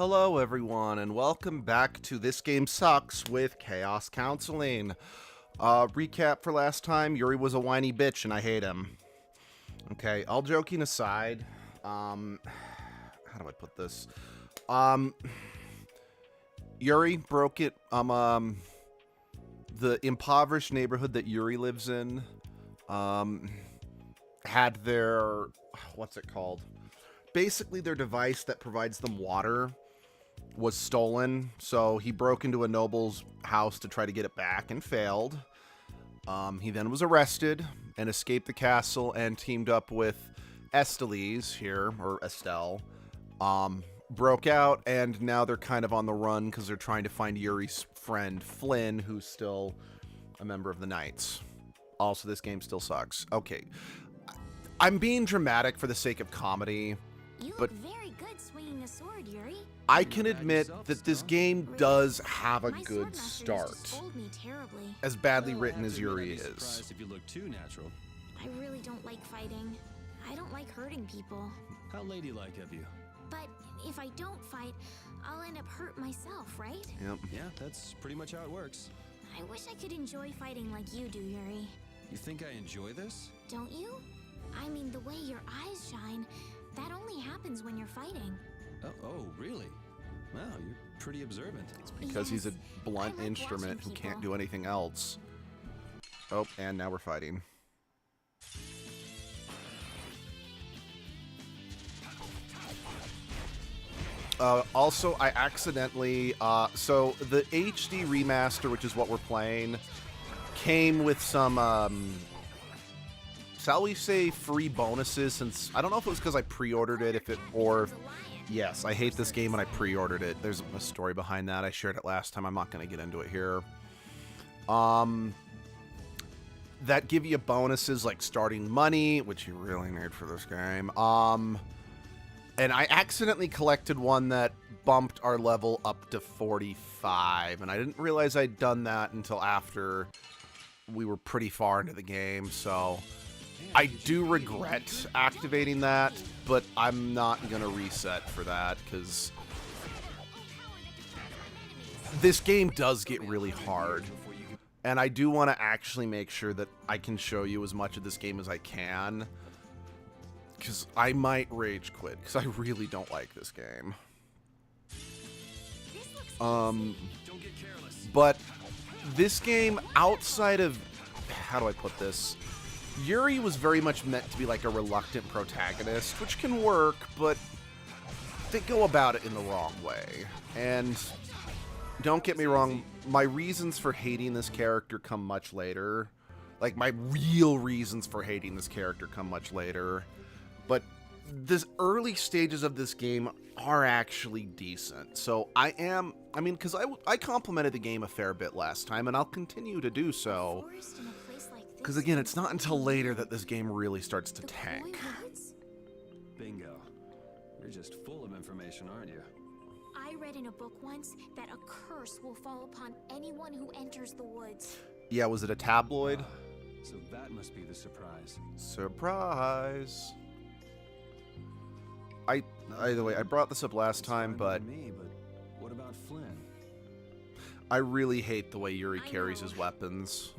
Hello everyone and welcome back to This Game Sucks with Chaos Counseling. Recap for last time, Yuri was a whiny bitch and I hate him. Okay, all joking aside, how do I put this? Yuri broke it, the impoverished neighborhood that Yuri lives in, had their, what's it called? Basically their device that provides them water was stolen, so he broke into a noble's house to try to get it back and failed. He then was arrested and escaped the castle and teamed up with Estelise here, or Estelle, broke out, and now they're kind of on the run because they're trying to find Yuri's friend, Flynn, who's still a member of the Knights. Also, this game still sucks. Okay. I'm being dramatic for the sake of comedy, but very good swinging a sword, Yuri. I can admit that this game does have a good start, as badly written as Yuri is. If you look too natural. I really don't like fighting. I don't like hurting people. How ladylike of you. But if I don't fight, I'll end up hurt myself, right? Yep. Yeah, that's pretty much how it works. I wish I could enjoy fighting like you do, Yuri. You think I enjoy this? Don't you? I mean, the way your eyes shine, that only happens when you're fighting. Oh, really? Wow, you're pretty observant. It's because he's a blunt instrument who can't do anything else. Oh, and now we're fighting. Also, I accidentally, so the HD remaster, which is what we're playing, came with some, shall we say, free bonuses, since, I don't know if it was because I pre-ordered it, or, yes, I hate this game and I pre-ordered it. There's a story behind that. I shared it last time. I'm not going to get into it here. That give you bonuses like starting money, which you really need for this game. And I accidentally collected one that bumped our level up to 45, and I didn't realize I'd done that until after we were pretty far into the game, so I do regret activating that, but I'm not going to reset for that, because this game does get really hard, and I do want to actually make sure that I can show you as much of this game as I can, because I might rage quit, because I really don't like this game. But this game, outside of, how do I put this? Yuri was very much meant to be like a reluctant protagonist, which can work, but they go about it in the wrong way. And don't get me wrong, my reasons for hating this character come much later. Like, my real reasons for hating this character come much later. But the early stages of this game are actually decent. So because I complimented the game a fair bit last time, and I'll continue to do so. Because again, it's not until later that this game really starts to tank. Bingo. You're just full of information, aren't you? I read in a book once that a curse will fall upon anyone who enters the woods. Yeah, was it a tabloid? So that must be the surprise. Surprise. Either way, I brought this up last time, but what about Flynn? I really hate the way Yuri carries his weapons.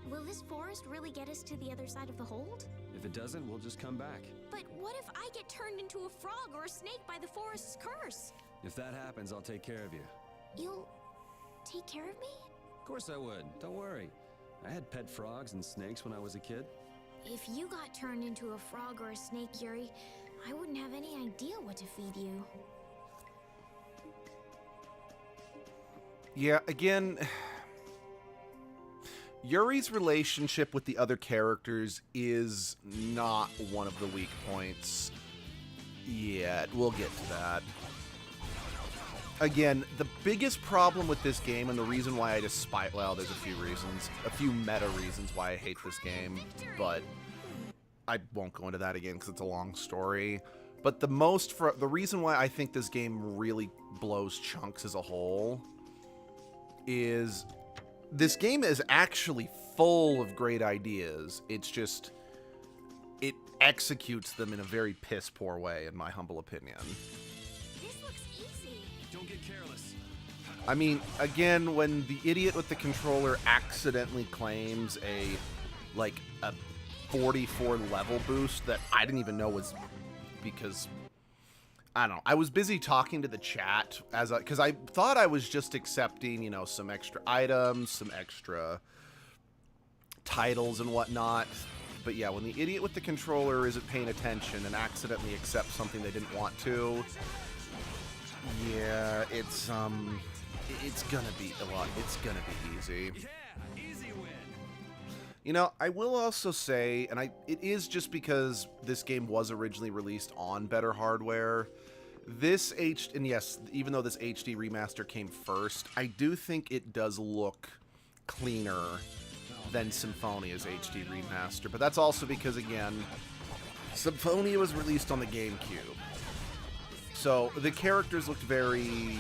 Will this forest really get us to the other side of the hold? If it doesn't, we'll just come back. But what if I get turned into a frog or a snake by the forest's curse? If that happens, I'll take care of you. You'll take care of me? Of course I would. Don't worry. I had pet frogs and snakes when I was a kid. If you got turned into a frog or a snake, Yuri, I wouldn't have any idea what to feed you. Yeah, again, Yuri's relationship with the other characters is not one of the weak points yet. We'll get to that. Again, the biggest problem with this game, and the reason why I despise, well, there's a few reasons, a few meta reasons why I hate this game, but I won't go into that again because it's a long story. But the reason why I think this game really blows chunks as a whole is this game is actually full of great ideas. It's just it executes them in a very piss poor way, in my humble opinion. This looks easy. Don't get careless. I mean, again, when the idiot with the controller accidentally claims a 44 level boost that I didn't even know was because, I don't know, I was busy talking to the chat because I thought I was just accepting, you know, some extra items, some extra titles and whatnot. But yeah, when the idiot with the controller isn't paying attention and accidentally accepts something they didn't want to, yeah, it's gonna be a lot. It's gonna be easy. Yeah, easy win. You know, I will also say, and it is just because this game was originally released on better hardware. And yes, even though this HD remaster came first, I do think it does look cleaner than Symphonia's HD remaster. But that's also because, again, Symphonia was released on the GameCube. So the characters looked very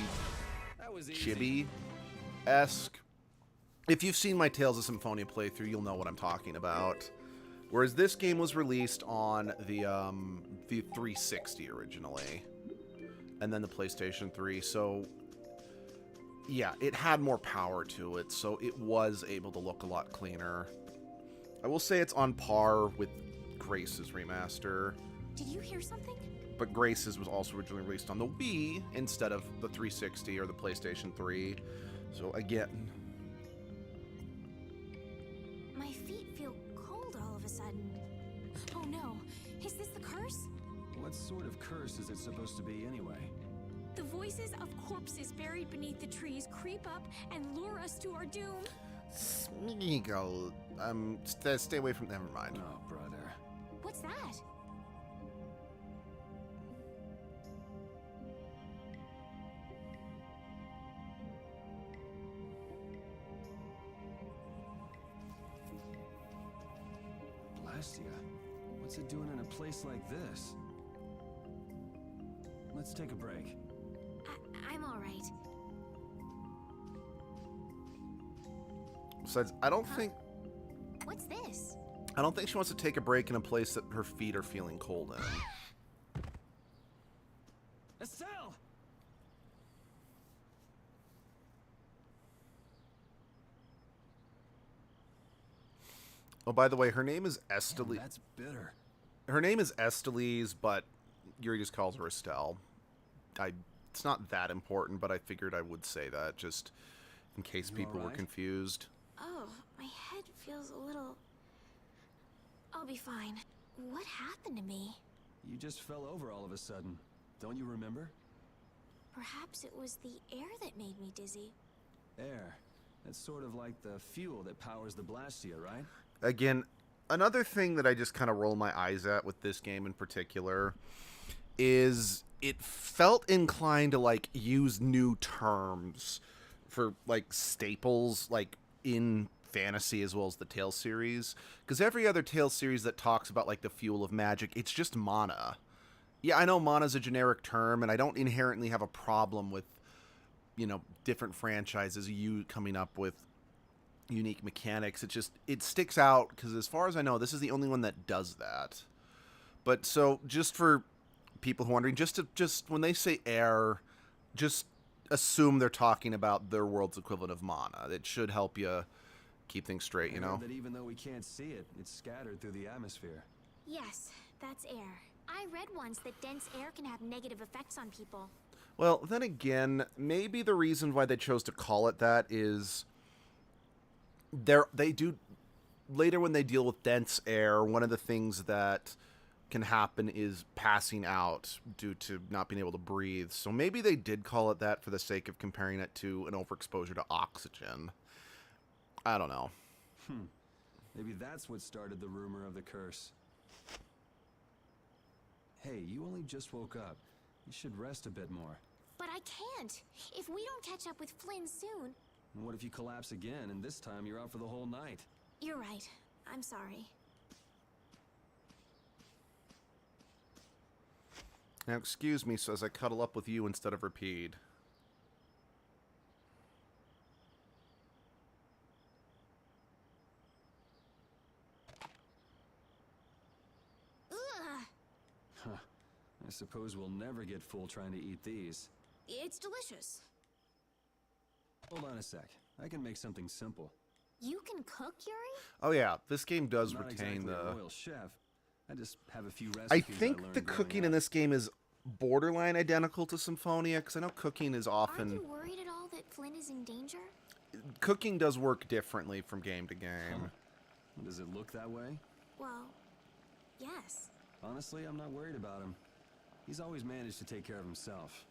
That was easy. chibi-esque. If you've seen my Tales of Symphonia playthrough, you'll know what I'm talking about. Whereas this game was released on the 360 originally, and then the PlayStation 3. So yeah, it had more power to it, so it was able to look a lot cleaner. I will say it's on par with Grace's remaster, Did you hear something? but Grace's was also originally released on the Wii instead of the 360 or the PlayStation 3. So again, My feet feel cold all of a sudden. Oh no, is this the curse? What sort of curse is it supposed to be anyway? The voices of corpses buried beneath the trees creep up and lure us to our doom. Smeagol, stay away from. Never mind. Oh, brother. What's that? Blastia, what's it doing in a place like this? Let's take a break. I'm all right. Besides, I don't think What's this? she wants to take a break in a place that her feet are feeling cold in. Estelle! Oh, by the way, her name is Damn, Estelle. that's bitter. Her name is Estelise, but Yuri just calls her Estelle. It's not that important, but I figured I would say that just in case You people were alright? confused. Oh, my head feels a little... I'll be fine. What happened to me? You just fell over all of a sudden. Don't you remember? Perhaps it was the air that made me dizzy. Air. That's sort of like the fuel that powers the Blastia, right? Again, another thing that I just kind of roll my eyes at with this game in particular is it felt inclined to like use new terms for like staples like in fantasy as well as the Tales series, because every other Tales series that talks about like the fuel of magic, it's just mana. Yeah, I know mana's a generic term, and I don't inherently have a problem with, you know, different franchises you coming up with unique mechanics. It sticks out because as far as I know, this is the only one that does that. But so just for people who are wondering, just when they say air, just assume they're talking about their world's equivalent of mana. It should help you keep things straight, you I know? heard that even though we can't see it, it's scattered through the atmosphere. Yes, that's air. I read once that dense air can have negative effects on people. Well, then again, maybe the reason why they chose to call it that is they do later when they deal with dense air, one of the things that can happen is passing out due to not being able to breathe. So maybe they did call it that for the sake of comparing it to an overexposure to oxygen. I don't know. Maybe that's what started the rumor of the curse. Hey, you only just woke up. You should rest a bit more. But I can't. If we don't catch up with Flynn soon... And what if you collapse again, and this time you're out for the whole night? You're right. I'm sorry. Now, excuse me, so as I cuddle up with you instead of Rapide. I suppose we'll never get full trying to eat these. It's delicious. Hold on a sec. I can make something simple. You can cook, Yuri? Oh yeah, this game does I'm not retain exactly the... a royal chef. I just have a few recipes I I think learned the growing cooking up. in this game is borderline identical to Symphonia, because I know cooking is Aren't often... you worried at all that Flynn is in danger? Cooking does work differently from game to game. Huh. Does it look that way? Well, yes. Honestly, I'm not worried about him. He's always managed to take care of himself.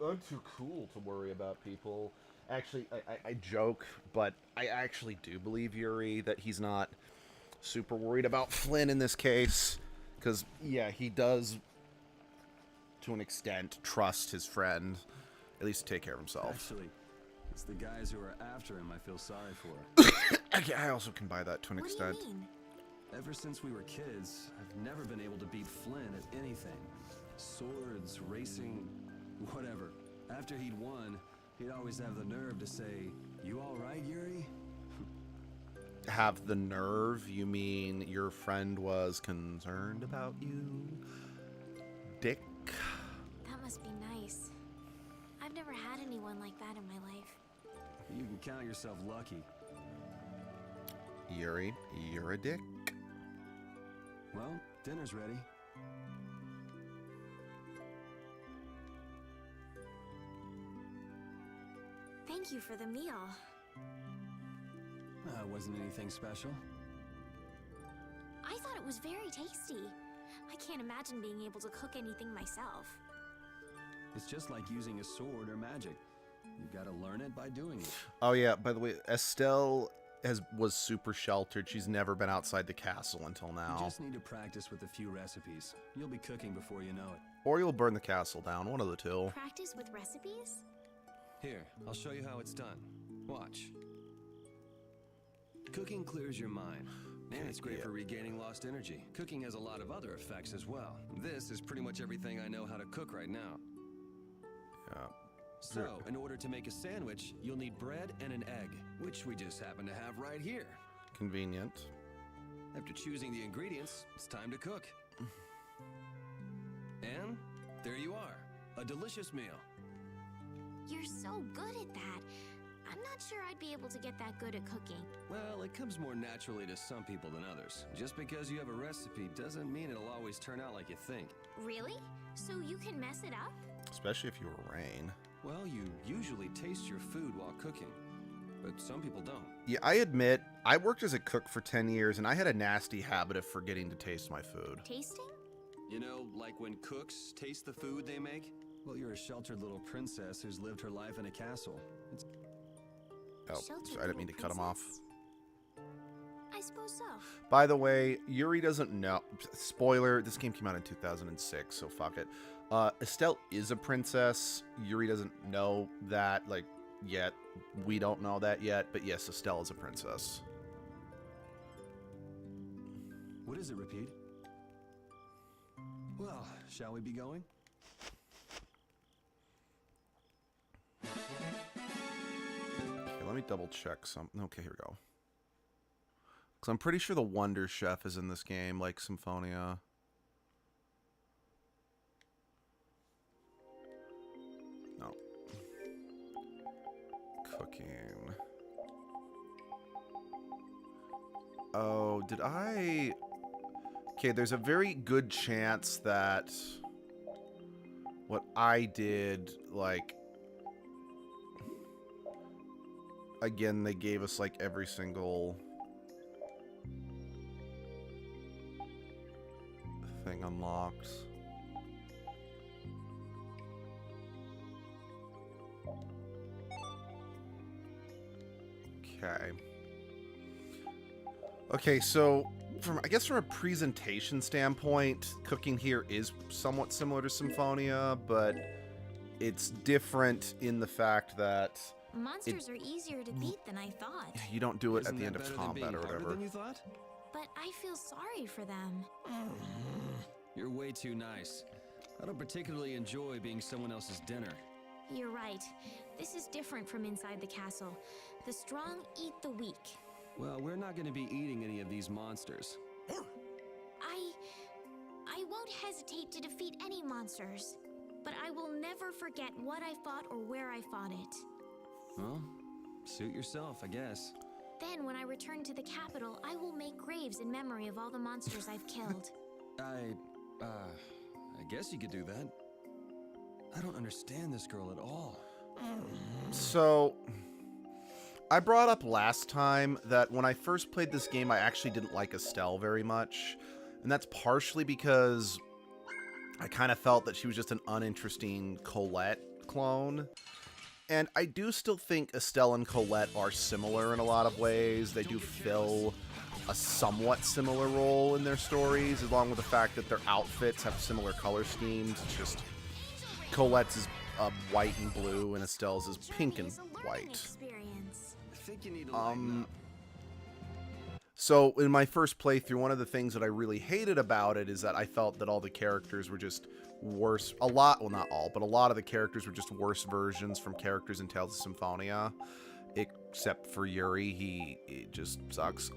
I'm too cool to worry about people. Actually, I joke, but I actually do believe Yuri that he's not super worried about Flynn in this case. Because, yeah, he does, to an extent, trust his friend, at least to take care of himself. Actually, it's the guys who are after him I feel sorry for. I also can buy that to an extent. What do you mean? Ever since we were kids, I've never been able to beat Flynn at anything. Swords, racing, whatever. After he'd won, he'd always have the nerve to say, "You all right, Yuri?" Have the nerve? You mean your friend was concerned about you? Dick? That must be nice. I've never had anyone like that in my life. You can count yourself lucky. Yuri, you're a dick. Well, dinner's ready. Thank you for the meal. Wasn't anything special. I thought it was very tasty. I can't imagine being able to cook anything myself. It's just like using a sword or magic. You gotta learn it by doing it. Oh yeah, by the way, Estelle was super sheltered. She's never been outside the castle until You now. just need to practice with a few recipes. You'll be cooking before you know it. Or you'll burn the castle down, one of the two. Practice with recipes? Here, I'll show you how it's done. Watch. Cooking clears your mind. And it's great for regaining lost energy. Cooking has a lot of other effects as well. This is pretty much everything I know how to cook right now. Yeah. So, in order to make a sandwich, you'll need bread and an egg, which we just happen to have right here. Convenient. After choosing the ingredients, it's time to cook. And there you are, a delicious meal. You're so good at that. I'm not sure I'd be able to get that good at cooking. Well, it comes more naturally to some people than others. Just because you have a recipe doesn't mean it'll always turn out like you think. Really? So you can mess it up? Especially if you were Rain. Well, you usually taste your food while cooking, but some people don't. Yeah, I admit, I worked as a cook for 10 years, and I had a nasty habit of forgetting to taste my food. Tasting? You know, like when cooks taste the food they make? Well, you're a sheltered little princess who's lived her life in a castle. Oh, Sheltered sorry, I didn't mean to little cut him off. princess? I suppose so. By the way, Yuri doesn't know. Spoiler, this game came out in 2006, so fuck it. Estelle is a princess. Yuri doesn't know that, like, yet. We don't know that yet, but yes, Estelle is a princess. What is it, Repeat? Well, shall we be going? Okay, let me double check something. Okay, here we go. Because I'm pretty sure the Wonder Chef is in this game, like Symphonia. No. Cooking. Oh, did I... Okay, there's a very good chance that what I did, like... Again, they gave us, like, every single thing unlocked. Okay. Okay, so I guess from a presentation standpoint, cooking here is somewhat similar to Symphonia, but it's different in the fact that Monsters are easier to beat than I thought. you don't do it Isn't at the that end of better than being combat or harder whatever. than you thought? But I feel sorry for them. You're way too nice. I don't particularly enjoy being someone else's dinner. You're right. This is different from inside the castle. The strong eat the weak. Well, we're not going to be eating any of these monsters. I won't hesitate to defeat any monsters, but I will never forget what I fought or where I fought it. Well, suit yourself, I guess. Then, when I return to the capital, I will make graves in memory of all the monsters I've killed. I guess you could do that. I don't understand this girl at all. So, I brought up last time that when I first played this game, I actually didn't like Estelle very much. And that's partially because I kind of felt that she was just an uninteresting Colette clone. And I do still think Estelle and Colette are similar in a lot of ways. They do fill a somewhat similar role in their stories, along with the fact that their outfits have similar color schemes. It's just Colette's is white and blue, and Estelle's is pink and white. I think you need to lighten up. So in my first playthrough, one of the things that I really hated about it is that I felt that all the characters were just worse. Well, not all, but a lot of the characters were just worse versions from characters in Tales of Symphonia. Except for Yuri, he just sucks.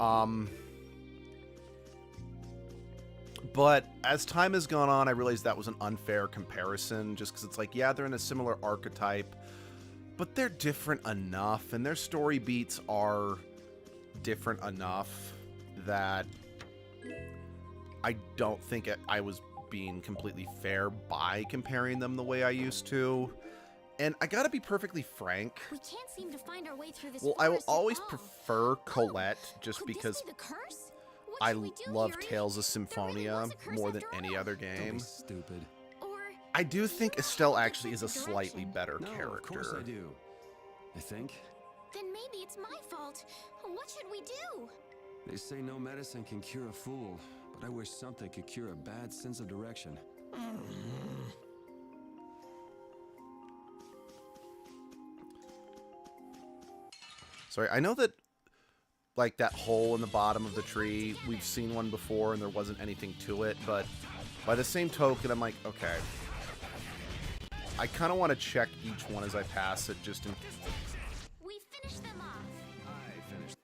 But as time has gone on, I realized that was an unfair comparison, just because it's like, yeah, they're in a similar archetype, but they're different enough, and their story beats are different enough that I don't think I was being completely fair by comparing them the way I used to. And I gotta be perfectly frank. We can't seem to find our way through this. Well, I will forest at always all. prefer Colette just Could because this be the curse? What I should we do, love Yuri? Tales of There really Symphonia was a curse more than after any all. other Don't game. be stupid. Or I do think you Estelle have a actually is a different slightly direction. better No, character. of course I do. I think. Then maybe it's my fault. What should we do? They say no medicine can cure a fool, but I wish something could cure a bad sense of direction. Sorry, I know that, like, that hole in the bottom of the tree, we've seen one before and there wasn't anything to it, but by the same token, I'm like, okay. I kind of want to check each one as I pass it, just in... We finished them off. I finished.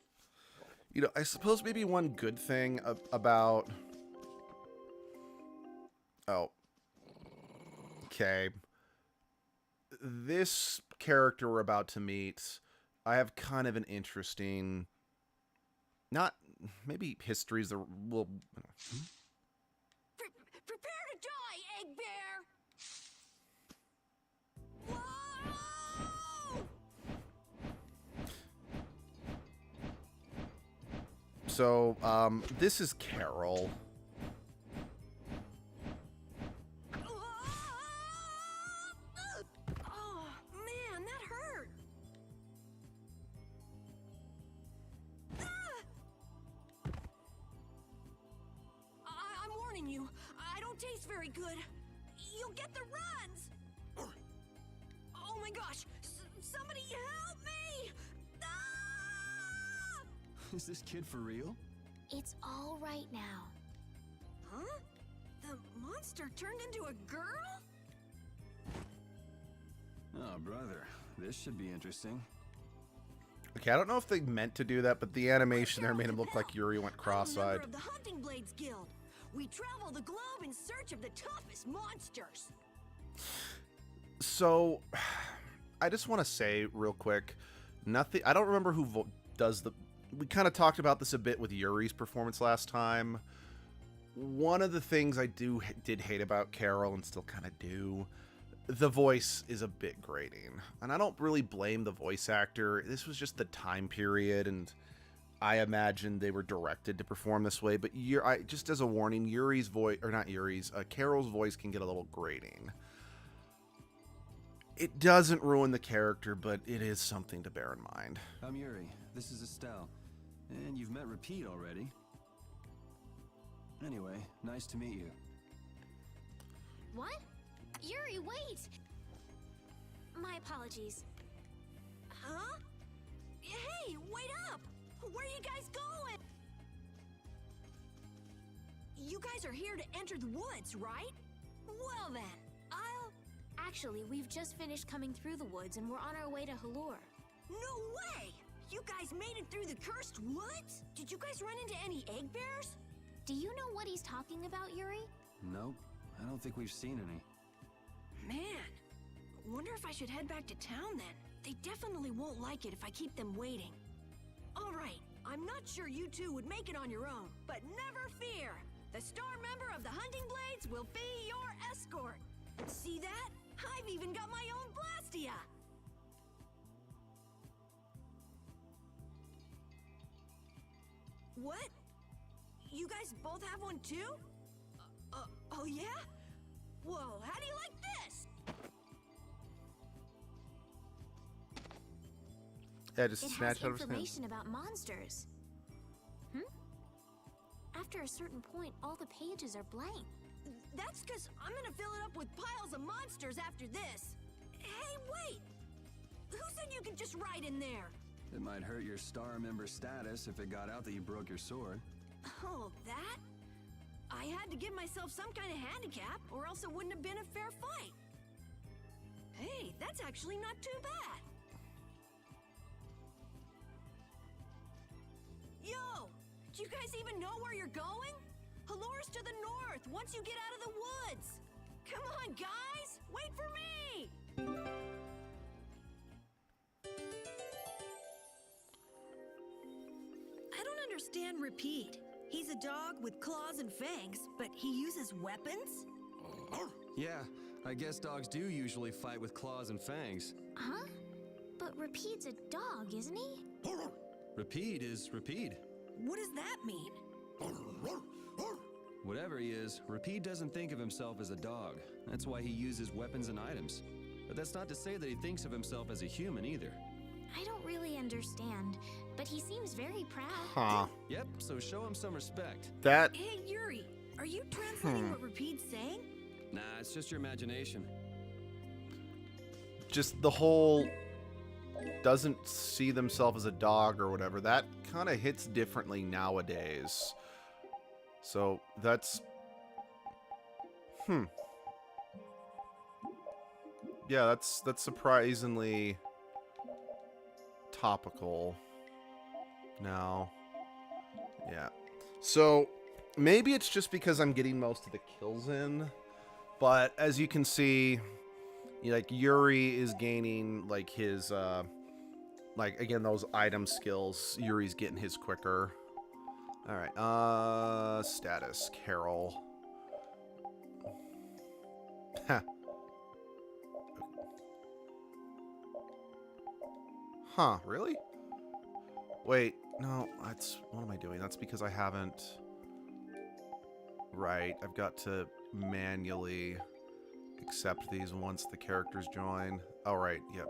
You know, I suppose maybe one good thing about... Oh. Okay. This character we're about to meet, I have kind of an interesting... Not... Maybe history's the... Well... Prepare to die, Egg Bear! Whoa! So, this is Carol. Oh, man, that hurt. I'm warning you. I don't taste very good. You'll get the runs. Oh my gosh! Somebody help me! Ah! Is this kid for real? It's all right now. Huh? The monster turned into a girl? Oh, brother. This should be interesting. Okay, I don't know if they meant to do that, but the animation there made him look like Yuri went I'm a cross-eyed. member of the Hunting Blades Guild. We travel the globe in search of the toughest monsters. So, I just want to say real quick, nothing. I don't remember who does the. We kind of talked about this a bit with Yuri's performance last time. One of the things I did hate about Carol, and still kind of do, the voice is a bit grating, and I don't really blame the voice actor. This was just the time period, and I imagine they were directed to perform this way. But just as a warning, Yuri's voice, or not Yuri's, Carol's voice can get a little grating. It doesn't ruin the character, but it is something to bear in mind. I'm Yuri. This is Estelle. And you've met Repeat already. Anyway, nice to meet you. What? Yuri, wait! My apologies. Huh? Hey, wait up! Where are you guys going? You guys are here to enter the woods, right? Well then, Actually, we've just finished coming through the woods and we're on our way to Halur. no way! You guys made it through the cursed woods? Did you guys run into any egg bears? Do you know what he's talking about, Yuri? Nope, I don't think we've seen any. Man, wonder if I should head back to town then. They definitely won't like it if I keep them waiting. All right, I'm not sure you two would make it on your own, but never fear. The star member of the Hunting Blades will be your escort. See that? I've even got my own Blastia. What? You guys both have one too? Oh yeah? Whoa, how do you like this? Yeah, just It snatch has out of his hand. information about monsters. After a certain point, all the pages are blank. That's because I'm gonna fill it up with piles of monsters after this. Hey, wait! Who said you could just write in there? It might hurt your star member status if it got out that you broke your sword. Oh, that? I had to give myself some kind of handicap, or else it wouldn't have been a fair fight. Hey, that's actually not too bad. Yo! Do you guys even know where you're going? Halore's to the north, once you get out of the woods. Come on, guys! Wait for me! I don't understand Repeat. He's a dog with claws and fangs, but he uses weapons? Yeah, I guess dogs do usually fight with claws and fangs. Huh? But Repeat's a dog, isn't he? Repeat is Repeat. What does that mean? Whatever he is, Repeat doesn't think of himself as a dog. That's why he uses weapons and items. But that's not to say that he thinks of himself as a human either. I don't really understand, but he seems very proud. Huh. Yep, so show him some respect. That... Hey, Yuri, are you translating what Repeat's saying? Nah, it's just your imagination. Just the whole... doesn't see themselves as a dog or whatever. That kind of hits differently nowadays. So, that's... Yeah, that's surprisingly topical now. Yeah. So, maybe it's just because I'm getting most of the kills in. But, as you can see, like, Yuri is gaining, like, his, like, again, those item skills. Yuri's getting his quicker. Alright, status. Carol. Huh. Huh, really? Wait, no, that's... What am I doing? That's because I haven't... Right, I've got to manually accept these once the characters join. Oh, right, yep.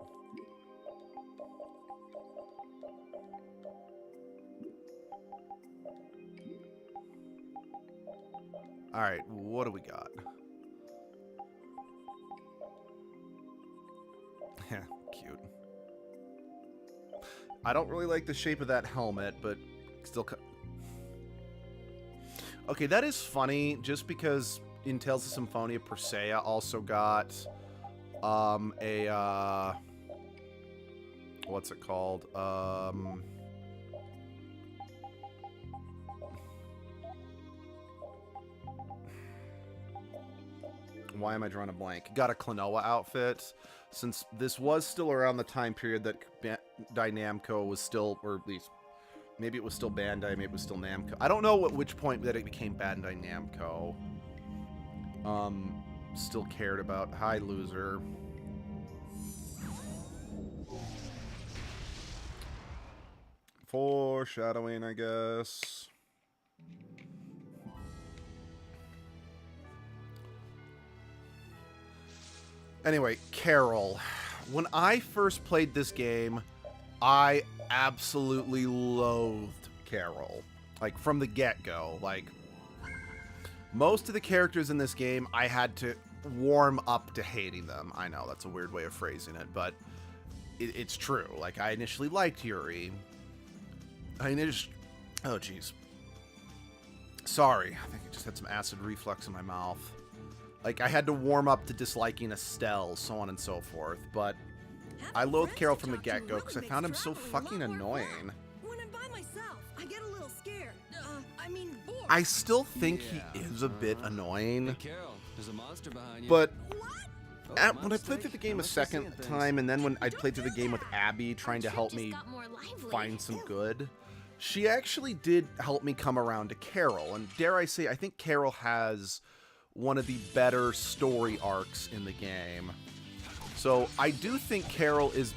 Alright, what do we got? Cute. I don't really like the shape of that helmet, but still... Okay, that is funny, just because in Tales of Symphonia, Persea also got what's it called? Why am I drawing a blank? Got a Klonoa outfit. Since this was still around the time period that Bandai Namco was still, or at least maybe it was still Bandai, maybe it was still Namco. I don't know at which point that it became Bandai Namco. Still cared about. Hi, loser. Foreshadowing, I guess. Anyway, Carol. When I first played this game, I absolutely loathed Carol. Like, from the get-go. Like, most of the characters in this game, I had to warm up to hating them. I know, that's a weird way of phrasing it, but it's true. Like, I initially liked Yuri. Oh, jeez. Sorry. I think I just had some acid reflux in my mouth. Like, I had to warm up to disliking Estelle, so on and so forth, but I loathed Carol from the get-go because I found him so fucking annoying. When I'm by myself, I get a little scared. I mean bored. I still think he is a bit Hey, annoying, Carol, there's a monster behind you. but Oh, my when I played through the mistake. game a Must be second seeing things. time, and then when I played through the game with Abby trying to help me Got more lively. find some good, she actually did help me come around to Carol. And dare I say, I think Carol has one of the better story arcs in the game. So I do think Carol is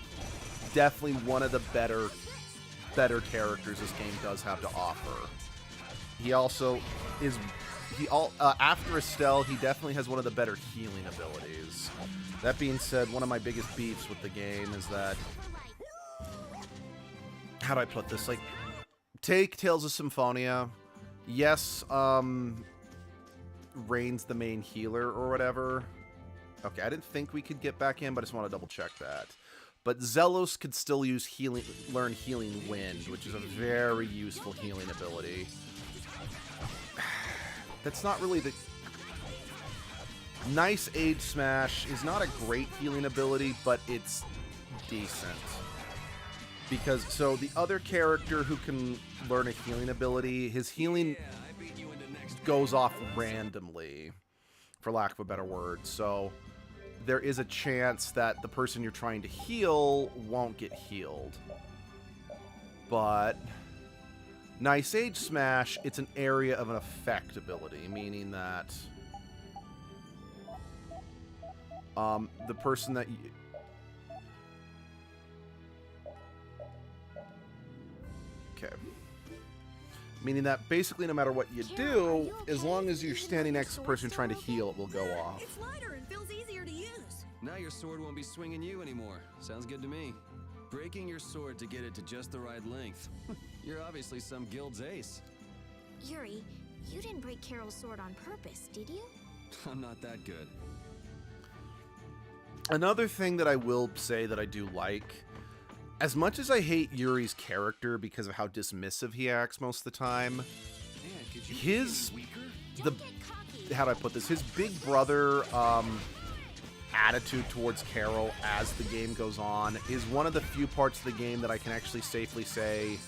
definitely one of the better characters this game does have to offer. He also is after Estelle, he definitely has one of the better healing abilities. That being said, one of my biggest beefs with the game is that, how do I put this? Like, take Tales of Symphonia. Yes, Rain's the main healer or whatever. Okay, I didn't think we could get back in, but I just want to double check that. But Zelos could still use learn Healing Wind, which is a very useful healing ability. That's not really the... Nice Age Smash is not a great healing ability, but it's decent. Because, so the other character who can learn a healing ability, his healing goes off randomly, for lack of a better word. So there is a chance that the person you're trying to heal won't get healed. But Nice Age Smash, it's an area of an effect ability, meaning that the person that you... Okay. Meaning that basically no matter what you do, as long as you're standing next to the person trying to heal, it will go off. It's lighter and feels easier to use. Now your sword won't be swinging you anymore. Sounds good to me. Breaking your sword to get it to just the right length. You're obviously some guild's ace. Yuri, you didn't break Carol's sword on purpose, did you? I'm not that good. Another thing that I will say that I do like, as much as I hate Yuri's character because of how dismissive he acts most of the time, his, how do I put this, his big brother attitude towards Carol as the game goes on is one of the few parts of the game that I can actually safely say,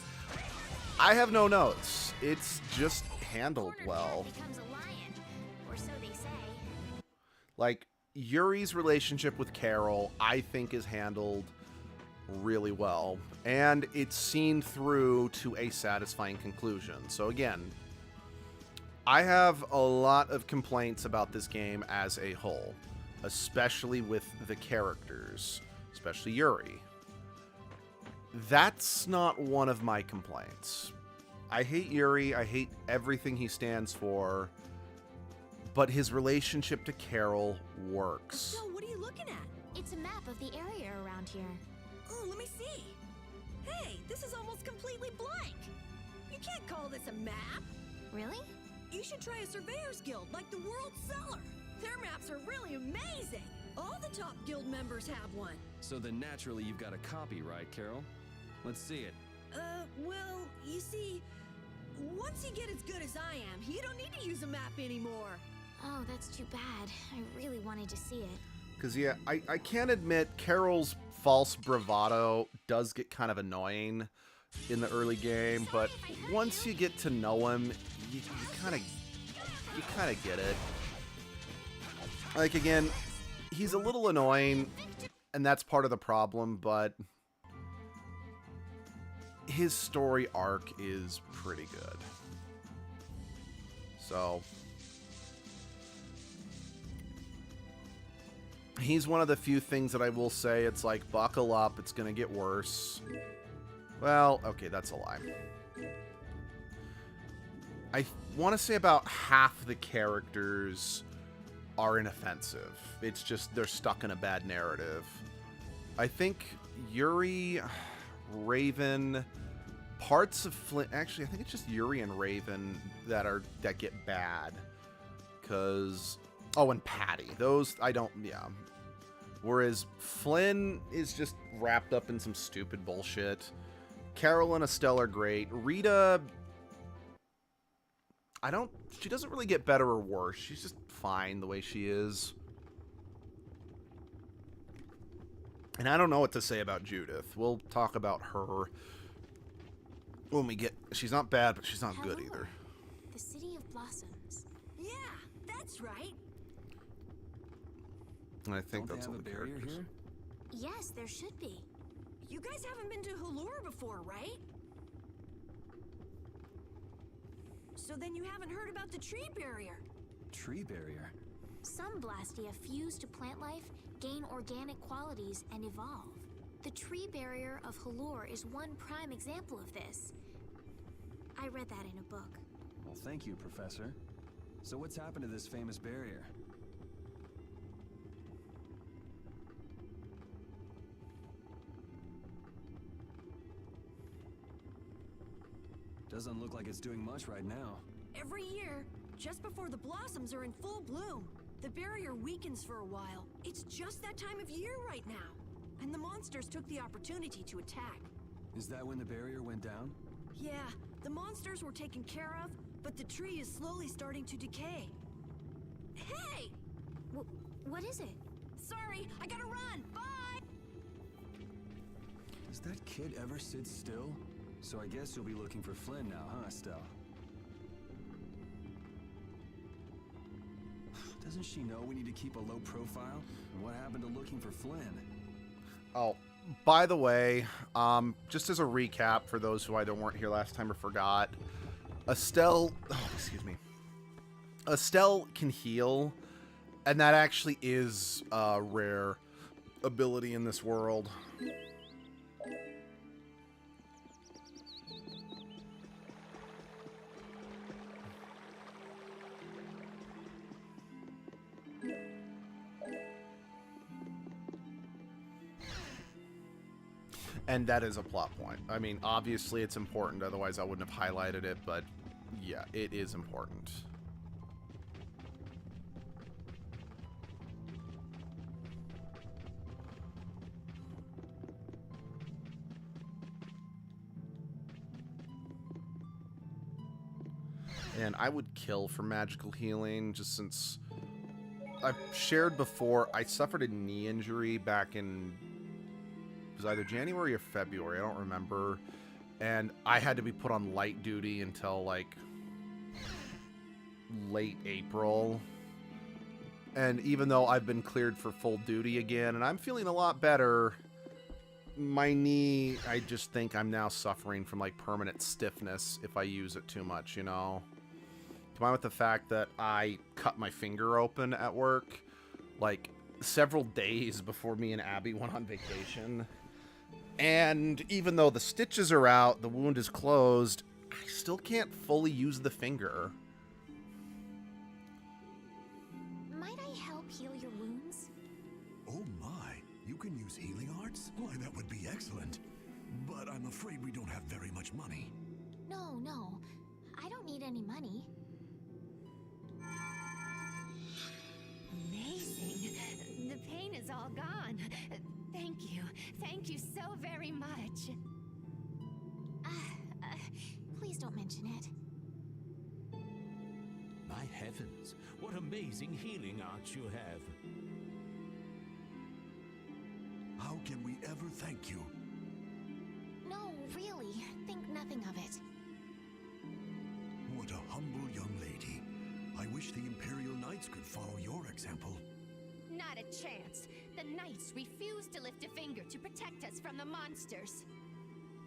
I have no notes. It's just handled well. Becomes a lion, or so they say. Like, Yuri's relationship with Carol, I think, is handled really well, and it's seen through to a satisfying conclusion. So again, I have a lot of complaints about this game as a whole, especially with the characters, especially Yuri. That's not one of my complaints. I hate Yuri, I hate everything he stands for, but his relationship to Carol works. So, what are you looking at? It's a map of the area around here. Oh, let me see. Hey, this is almost completely blank. You can't call this a map. Really? You should try a surveyor's guild like the World Cellar. Their maps are really amazing. All the top guild members have one. So then naturally you've got a copy, right, Carol? Let's see it. Well, you see, once you get as good as I am, you don't need to use a map anymore. Oh, that's too bad. I really wanted to see it. Because, yeah, I can't admit Carol's false bravado does get kind of annoying in the early game, but once you get to know him, you kind of get it. Like, again, he's a little annoying, and that's part of the problem, but his story arc is pretty good. So he's one of the few things that I will say, it's like, buckle up, it's gonna get worse. Well, okay, that's a lie. I want to say about half the characters are inoffensive. It's just they're stuck in a bad narrative. I think Yuri, Raven, parts of Flint, actually I think it's just Yuri and Raven that get bad. Cause, oh, and Patty. Those I don't, yeah. Whereas Flynn is just wrapped up in some stupid bullshit. Carol and Estelle are great. Rita, she doesn't really get better or worse. She's just fine the way she is. And I don't know what to say about Judith. We'll talk about her when we get... She's not bad, but she's not good either. The city blossoms. Yeah, that's right. And I think Don't that's they all have the a barrier characters. here? Yes, there should be. You guys haven't been to Halure before, right? So then you haven't heard about the tree barrier. Tree barrier? Some Blastia fuse to plant life, gain organic qualities, and evolve. The tree barrier of Halure is one prime example of this. I read that in a book. Well, thank you, Professor. So what's happened to this famous barrier? Doesn't look like it's doing much right now. Every year, just before the blossoms are in full bloom, the barrier weakens for a while. It's just that time of year right now. And the monsters took the opportunity to attack. Is that when the barrier went down? Yeah, the monsters were taken care of, but the tree is slowly starting to decay. Hey! What is it? Sorry, I gotta run! Bye! Does that kid ever sit still? So I guess you'll be looking for Flynn now, huh, Estelle? Doesn't she know we need to keep a low profile? And what happened to looking for Flynn? Oh, by the way, just as a recap for those who either weren't here last time or forgot, Estelle can heal, and that actually is a rare ability in this world. And that is a plot point. I mean, obviously it's important, otherwise I wouldn't have highlighted it, but yeah, it is important. And I would kill for magical healing, just since I've shared before, I suffered a knee injury back in, it was either January or February, I don't remember, and I had to be put on light duty until like late April. And even though I've been cleared for full duty again and I'm feeling a lot better, my knee, I just think I'm now suffering from like permanent stiffness if I use it too much, you know. Combined with the fact that I cut my finger open at work like several days before me and Abby went on vacation. And even though the stitches are out, the wound is closed, I still can't fully use the finger. Might I help heal your wounds? Oh my, you can use healing arts? Why, that would be excellent. But I'm afraid we don't have very much money. No, I don't need any money. Amazing. The pain is all gone. Thank you so very much. Please don't mention it. My heavens, what amazing healing arts you have. How can we ever thank you? No, really, think nothing of it. What a humble young lady. I wish the Imperial Knights could follow your example. Not a chance. The Knights refuse to lift a finger to protect us from the monsters.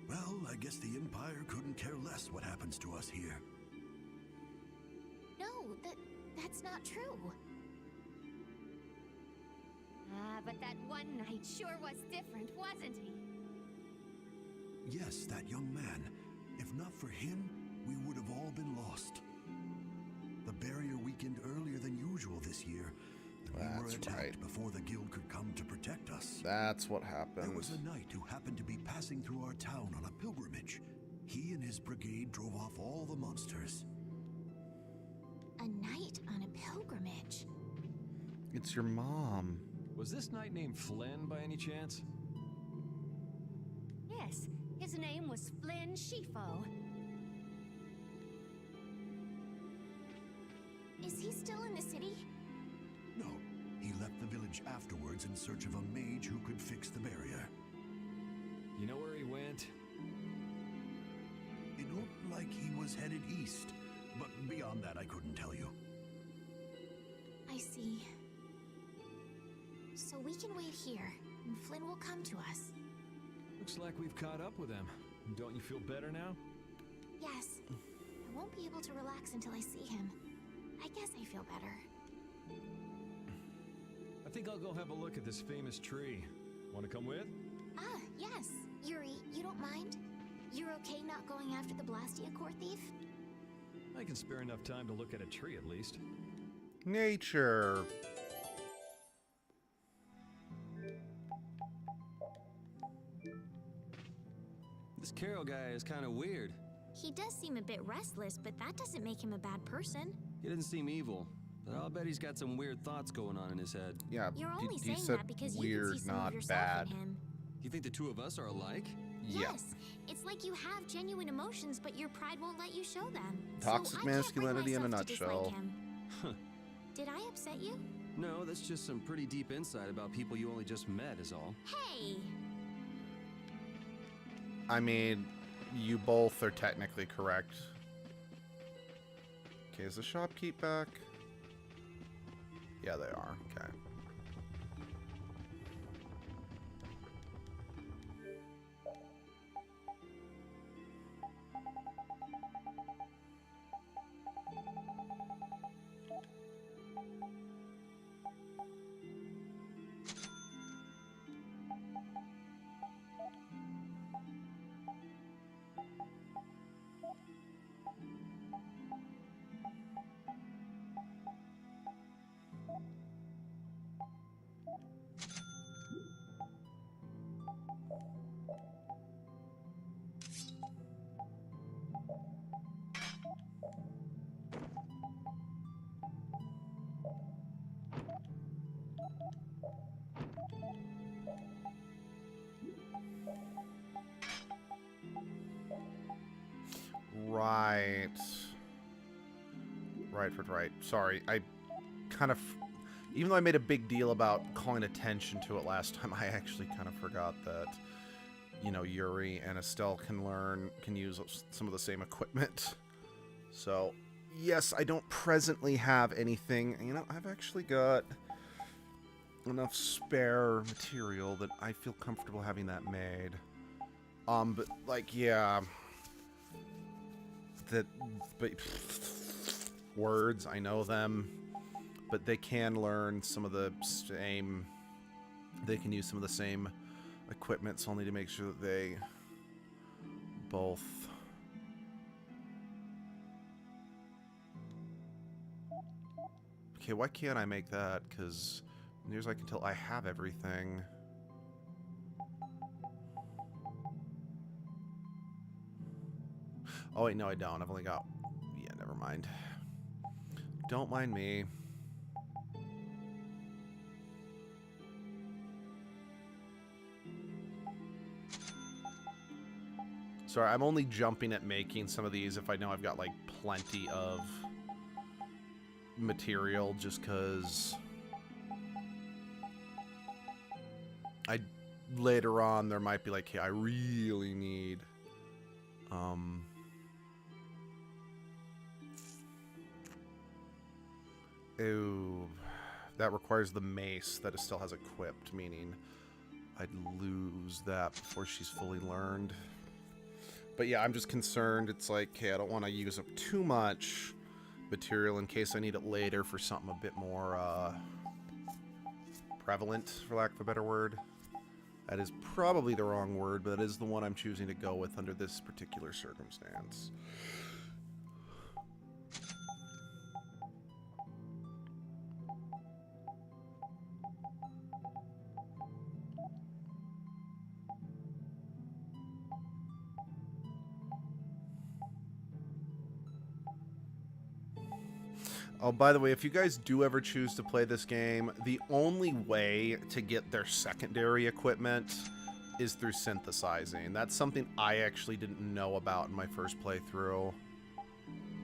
Well, I guess the Empire couldn't care less what happens to us here. No, that's not true. But that one knight sure was different, wasn't he? Yes, that young man. If not for him, we would have all been lost. The barrier weakened earlier than usual this year. We were attacked before the guild could come to protect us. That's what happened. There was a knight who happened to be passing through our town on a pilgrimage. He and his brigade drove off all the monsters. A knight on a pilgrimage. It's your mom. Was this knight named Flynn by any chance? Yes, his name was Flynn Shifo. Is he still in the city? No, he left the village afterwards in search of a mage who could fix the barrier. You know where he went? It looked like he was headed east, but beyond that I couldn't tell you. I see. So we can wait here, and Flynn will come to us. Looks like we've caught up with him. Don't you feel better now? Yes. I won't be able to relax until I see him. I guess I feel better. I think I'll go have a look at this famous tree. Want to come with? Ah, yes. Yuri, you don't mind? You're okay not going after the Blastia core thief? I can spare enough time to look at a tree at least. Nature. This Carol guy is kind of weird. He does seem a bit restless, but that doesn't make him a bad person. He doesn't seem evil, but I'll bet he's got some weird thoughts going on in his head. Yeah, You're you only saying said that because you weird, can see some not of yourself bad. in him. You think the two of us are alike? Yeah. Yes, it's like you have genuine emotions, but your pride won't let you show them. Toxic So I can't bring masculinity in a myself to dislike nutshell. him. Huh. Did I upset you? No, that's just some pretty deep insight about people you only just met is all. Hey! I mean, you both are technically correct. Okay, is the shopkeep back? Yeah, they are. Okay. Right. Right. Sorry, I kind of... Even though I made a big deal about calling attention to it last time, I actually kind of forgot that, you know, Yuri and Estelle can use some of the same equipment. So, yes, I don't presently have anything. You know, I've actually got enough spare material that I feel comfortable having that made. But, like, yeah... but words, I know them, but they can learn some of the same, they can use some of the same equipment, so I'll need to make sure that they both... Okay, why can't I make that? Because near as I can tell, I have everything. Oh wait, no I don't. I've only got... Yeah, never mind. Don't mind me. Sorry, I'm only jumping at making some of these if I know I've got, like, plenty of material, just because later on there might be like, hey, I really need ooh, that requires the mace that it still has equipped, meaning I'd lose that before she's fully learned. But yeah, I'm just concerned. It's like, okay, I don't want to use up too much material in case I need it later for something a bit more prevalent, for lack of a better word. That is probably the wrong word, but it is the one I'm choosing to go with under this particular circumstance. Oh, by the way, if you guys do ever choose to play this game, the only way to get their secondary equipment is through synthesizing. That's something I actually didn't know about in my first playthrough.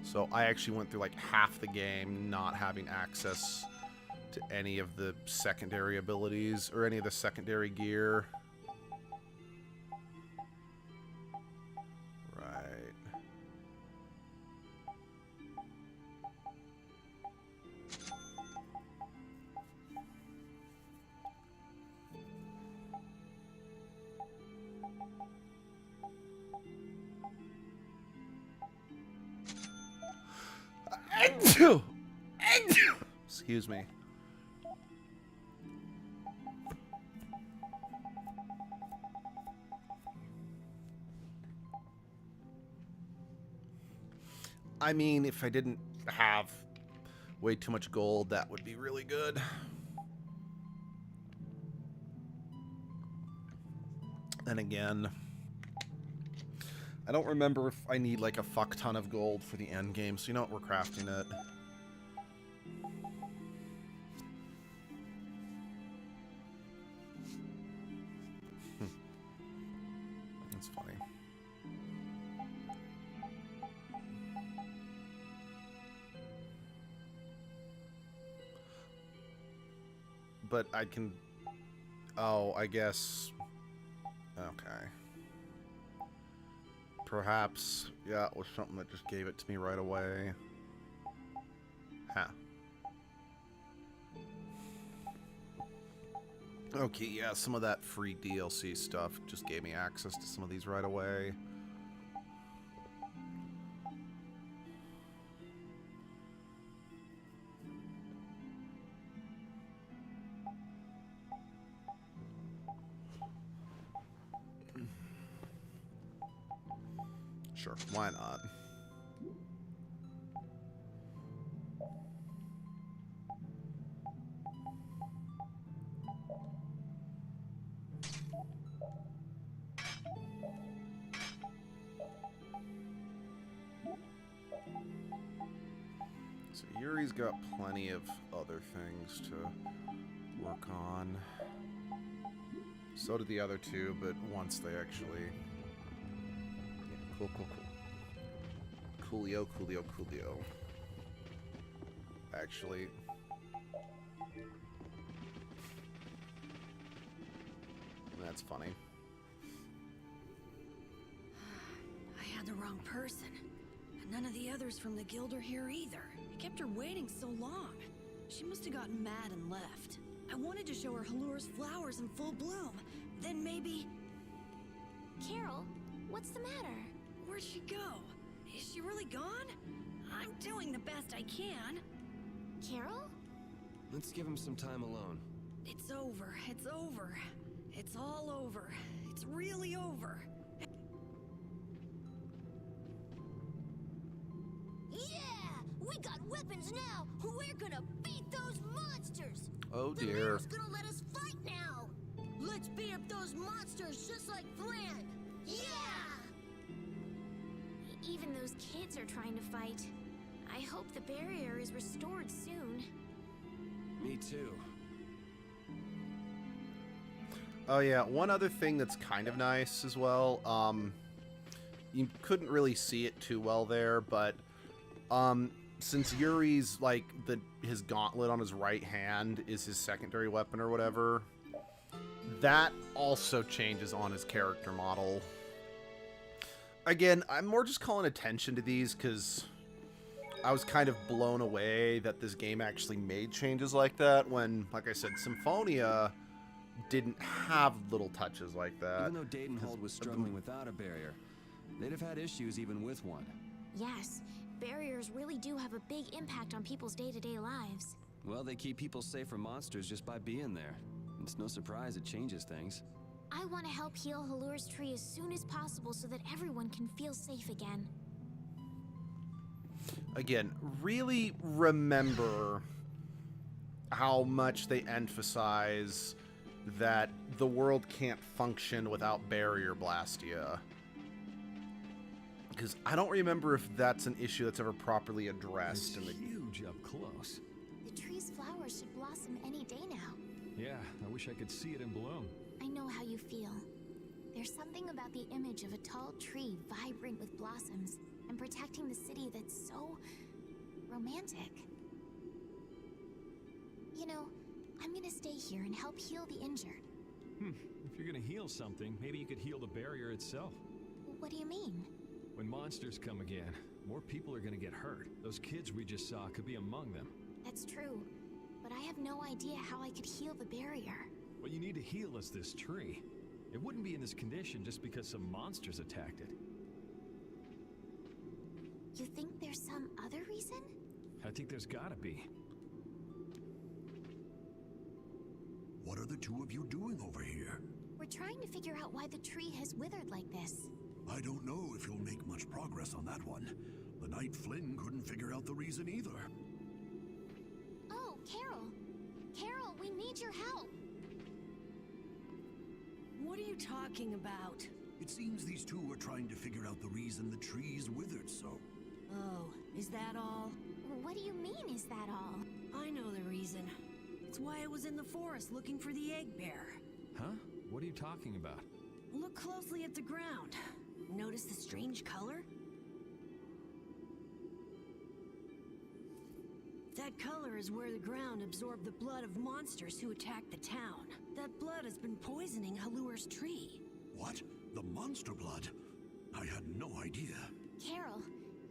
So I actually went through like half the game not having access to any of the secondary abilities or any of the secondary gear. Right. Excuse me. I mean, if I didn't have way too much gold, that would be really good. And again, I don't remember if I need like a fuck ton of gold for the end game, so you know what, we're crafting it. That's funny. But I can... Oh, I guess... Okay. Perhaps, yeah, it was something that just gave it to me right away. Huh. Okay, yeah, some of that free DLC stuff just gave me access to some of these right away. Sure, why not? So Yuri's got plenty of other things to work on. So did the other two, but once they actually... Cool. Coolio. Actually. That's funny. I had the wrong person. And none of the others from the guild are here either. I kept her waiting so long. She must have gotten mad and left. I wanted to show her Halur's flowers in full bloom. Then maybe... Carol, what's the matter? Where'd she go? Is she really gone? I'm doing the best I can. Carol? Let's give him some time alone. It's over. It's over. It's all over. It's really over. Yeah! We got weapons now! We're gonna beat those monsters! Oh The dear. mayor's gonna let us fight now! Let's beat up those monsters just like Flynn! Yeah! Even those kids are trying to fight. I hope the barrier is restored soon. Me too. Oh yeah, one other thing that's kind of nice as well. You couldn't really see it too well there, but since Yuri's like his gauntlet on his right hand is his secondary weapon or whatever, that also changes on his character model. Again, I'm more just calling attention to these because I was kind of blown away that this game actually made changes like that when, like I said, Symphonia didn't have little touches like that. Even though Dadenhold was struggling without a barrier, they'd have had issues even with one. Yes, barriers really do have a big impact on people's day-to-day lives. Well, they keep people safe from monsters just by being there. It's no surprise it changes things. I want to help heal Halur's tree as soon as possible so that everyone can feel safe again. Again, really remember how much they emphasize that the world can't function without Barrier Blastia. Because I don't remember if that's an issue that's ever properly addressed in the game. Huge up close. The tree's flowers should blossom any day now. Yeah, I wish I could see it in bloom. I know how you feel. There's something about the image of a tall tree vibrant with blossoms and protecting the city that's so romantic. You know, I'm gonna stay here and help heal the injured. If you're gonna heal something, maybe you could heal the barrier itself. What do you mean? When monsters come again, more people are gonna get hurt. Those kids we just saw could be among them. That's true, but I have no idea how I could heal the barrier. What you need to heal is this tree. It wouldn't be in this condition just because some monsters attacked it. You think there's some other reason? I think there's gotta be. What are the two of you doing over here? We're trying to figure out why the tree has withered like this. I don't know if you'll make much progress on that one. The night Flynn couldn't figure out the reason either. Oh, Carol! Carol, we need your help! What are you talking about? It seems these two are trying to figure out the reason the trees withered so. Oh, is that all? What do you mean, is that all? I know the reason. It's why I was in the forest looking for the egg bear. Huh? What are you talking about? Look closely at the ground. Notice the strange color? That color is where the ground absorbed the blood of monsters who attacked the town. That blood has been poisoning Halur's tree. What? The monster blood? I had no idea. Carol,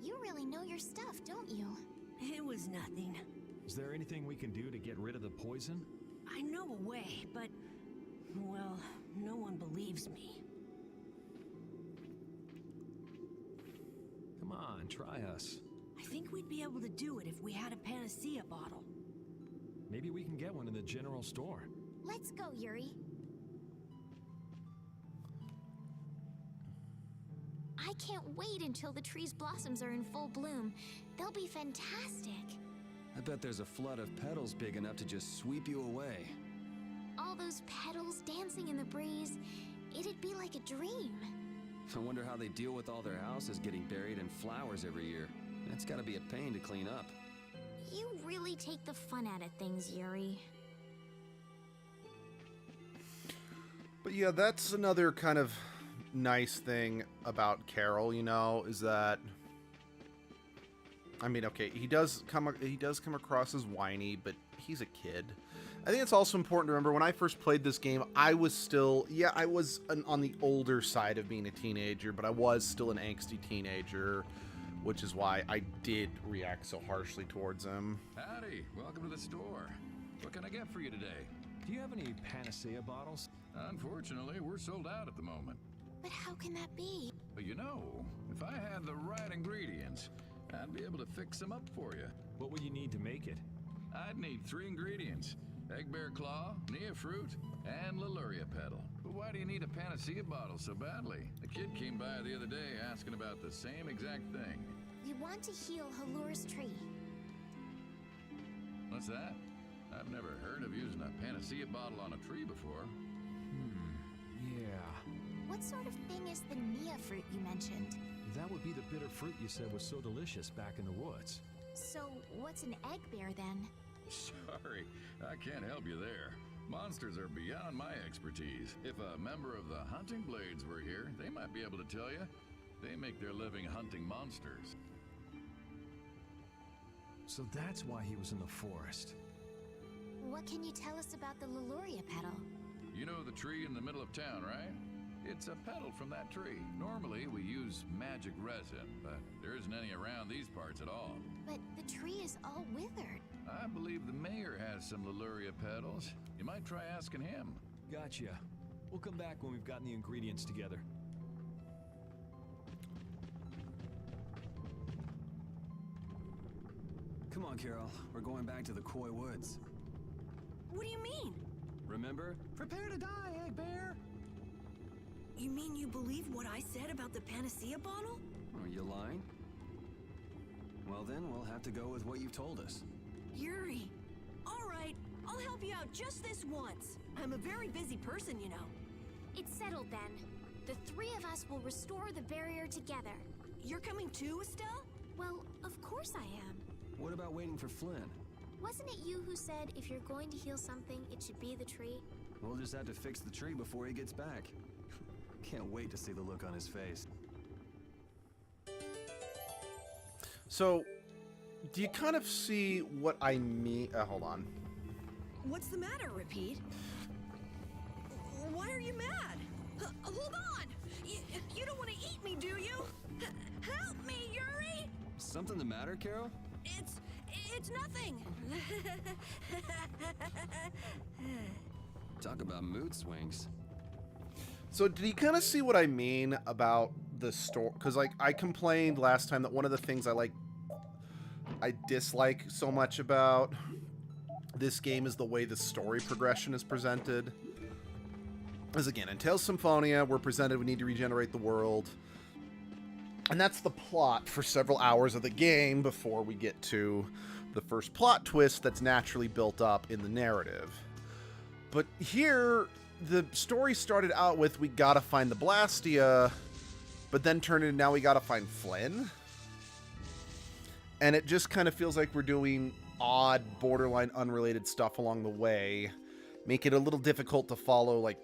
you really know your stuff, don't you? It was nothing. Is there anything we can do to get rid of the poison? I know a way, but... well, no one believes me. Come on, try us. I think we'd be able to do it if we had a panacea bottle. Maybe we can get one in the general store. Let's go, Yuri. I can't wait until the tree's blossoms are in full bloom. They'll be fantastic. I bet there's a flood of petals big enough to just sweep you away. All those petals dancing in the breeze. It'd be like a dream. I wonder how they deal with all their houses getting buried in flowers every year. That's gotta be a pain to clean up. You really take the fun out of things, Yuri. But yeah, that's another kind of nice thing about Carol, you know, is that, I mean, okay, he does come across as whiny, but he's a kid. I think it's also important to remember when I first played this game, I was still, yeah, I was on the older side of being a teenager, but I was still an angsty teenager, which is why I did react so harshly towards him. Howdy, welcome to the store. What can I get for you today? Do you have any panacea bottles? Unfortunately, we're sold out at the moment. But how can that be? But you know, if I had the right ingredients, I'd be able to fix them up for you. What would you need to make it? I'd need 3 ingredients. Egg bear claw, Nia fruit, and Leluria petal. But why do you need a panacea bottle so badly? A kid came by the other day asking about the same exact thing. We want to heal Halur's tree. What's that? I've never heard of using a panacea bottle on a tree before. Yeah. What sort of thing is the Nia fruit you mentioned? That would be the bitter fruit you said was so delicious back in the woods. So, what's an egg bear then? Sorry, I can't help you there. Monsters are beyond my expertise. If a member of the Hunting Blades were here, they might be able to tell you. They make their living hunting monsters. So that's why he was in the forest. What can you tell us about the Leluria petal? You know the tree in the middle of town, right? It's a petal from that tree. Normally, we use magic resin, but there isn't any around these parts at all. But the tree is all withered. I believe the mayor has some Leluria petals. You might try asking him. Gotcha. We'll come back when we've gotten the ingredients together. Come on, Carol. We're going back to the Koi Woods. What do you mean? Remember? Prepare to die, Egg Bear! You mean you believe what I said about the panacea bottle? Are you lying? Well then, we'll have to go with what you've told us. Yuri. All right, I'll help you out just this once. I'm a very busy person, you know. It's settled then. The 3 of us will restore the barrier together. You're coming too, Estelle? Well, of course I am. What about waiting for Flynn? Wasn't it you who said if you're going to heal something, it should be the tree? We'll just have to fix the tree before he gets back. Can't wait to see the look on his face. So, do you kind of see what I mean? Hold on. What's the matter, Repeat? Why are you mad? Hold on! You don't want to eat me, do you? Help me, Yuri! Something the matter, Carol? It's nothing. Talk about mood swings. So did you kind of see what I mean about the store? Because like I complained last time that one of the things I like I dislike so much about this game is the way the story progression is presented. As again, in Tales Symphonia, we're presented we need to regenerate the world. And that's the plot for several hours of the game before we get to the first plot twist that's naturally built up in the narrative. But here, the story started out with we gotta find the Blastia, but then turned into now we gotta find Flynn. And it just kind of feels like we're doing odd, borderline unrelated stuff along the way, make it a little difficult to follow, like,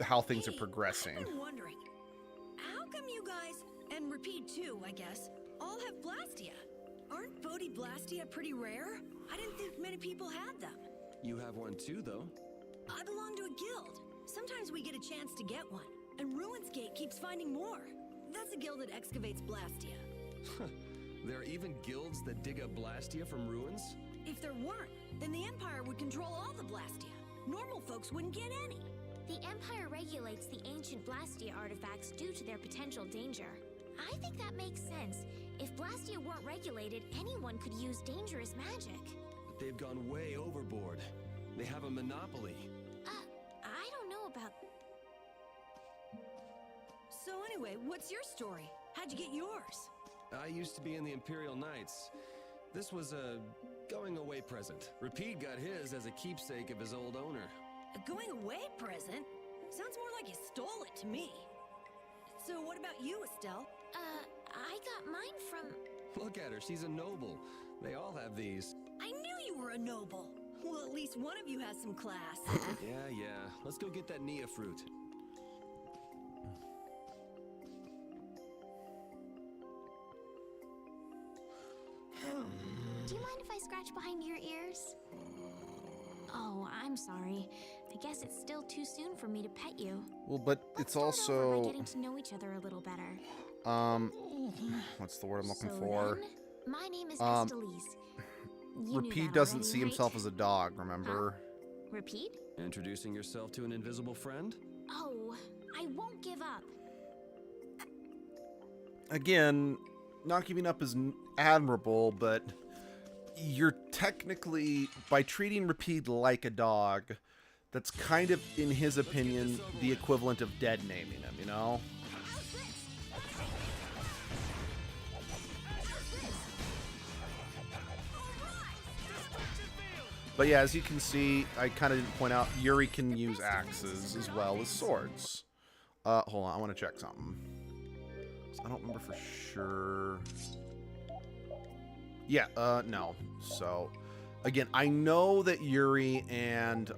how things are progressing. I've been wondering, how come you guys, and Repeat too, I guess, all have Blastia? Aren't Bodhi Blastia pretty rare? I didn't think many people had them. You have one too, though. I belong to a guild. Sometimes we get a chance to get one, and Ruins Gate keeps finding more. That's a guild that excavates Blastia. There are even guilds that dig up Blastia from ruins? If there weren't, then the Empire would control all the Blastia. Normal folks wouldn't get any. The Empire regulates the ancient Blastia artifacts due to their potential danger. I think that makes sense. If Blastia weren't regulated, anyone could use dangerous magic. But they've gone way overboard. They have a monopoly. I don't know about... So anyway, what's your story? How'd you get yours? I used to be in the Imperial Knights. This was a going-away present. Repeat got his as a keepsake of his old owner. A going-away present? Sounds more like you stole it to me. So what about you, Estelle? I got mine from... Look at her, she's a noble. They all have these. I knew you were a noble. Well, at least one of you has some class. Yeah. Let's go get that Nia fruit. Do you mind if I scratch behind your ears? Oh, I'm sorry. I guess it's still too soon for me to pet you. Well, but Let's it's start over also... by getting to know each other a little better. What's the word I'm looking So for? then, my name is Estelise. You knew Repeat that doesn't already, see himself right? as a dog, remember? Repeat? Introducing yourself to an invisible friend? Oh, I won't give up. Again, not giving up is admirable, but you're technically, by treating Repeat like a dog, that's kind of, in his opinion, the equivalent of dead naming him, you know? But yeah, as you can see, I kind of didn't point out, Yuri can use axes as well as swords. Hold on, I want to check something. I don't remember for sure. Yeah, no. So, again, I know that Yuri and,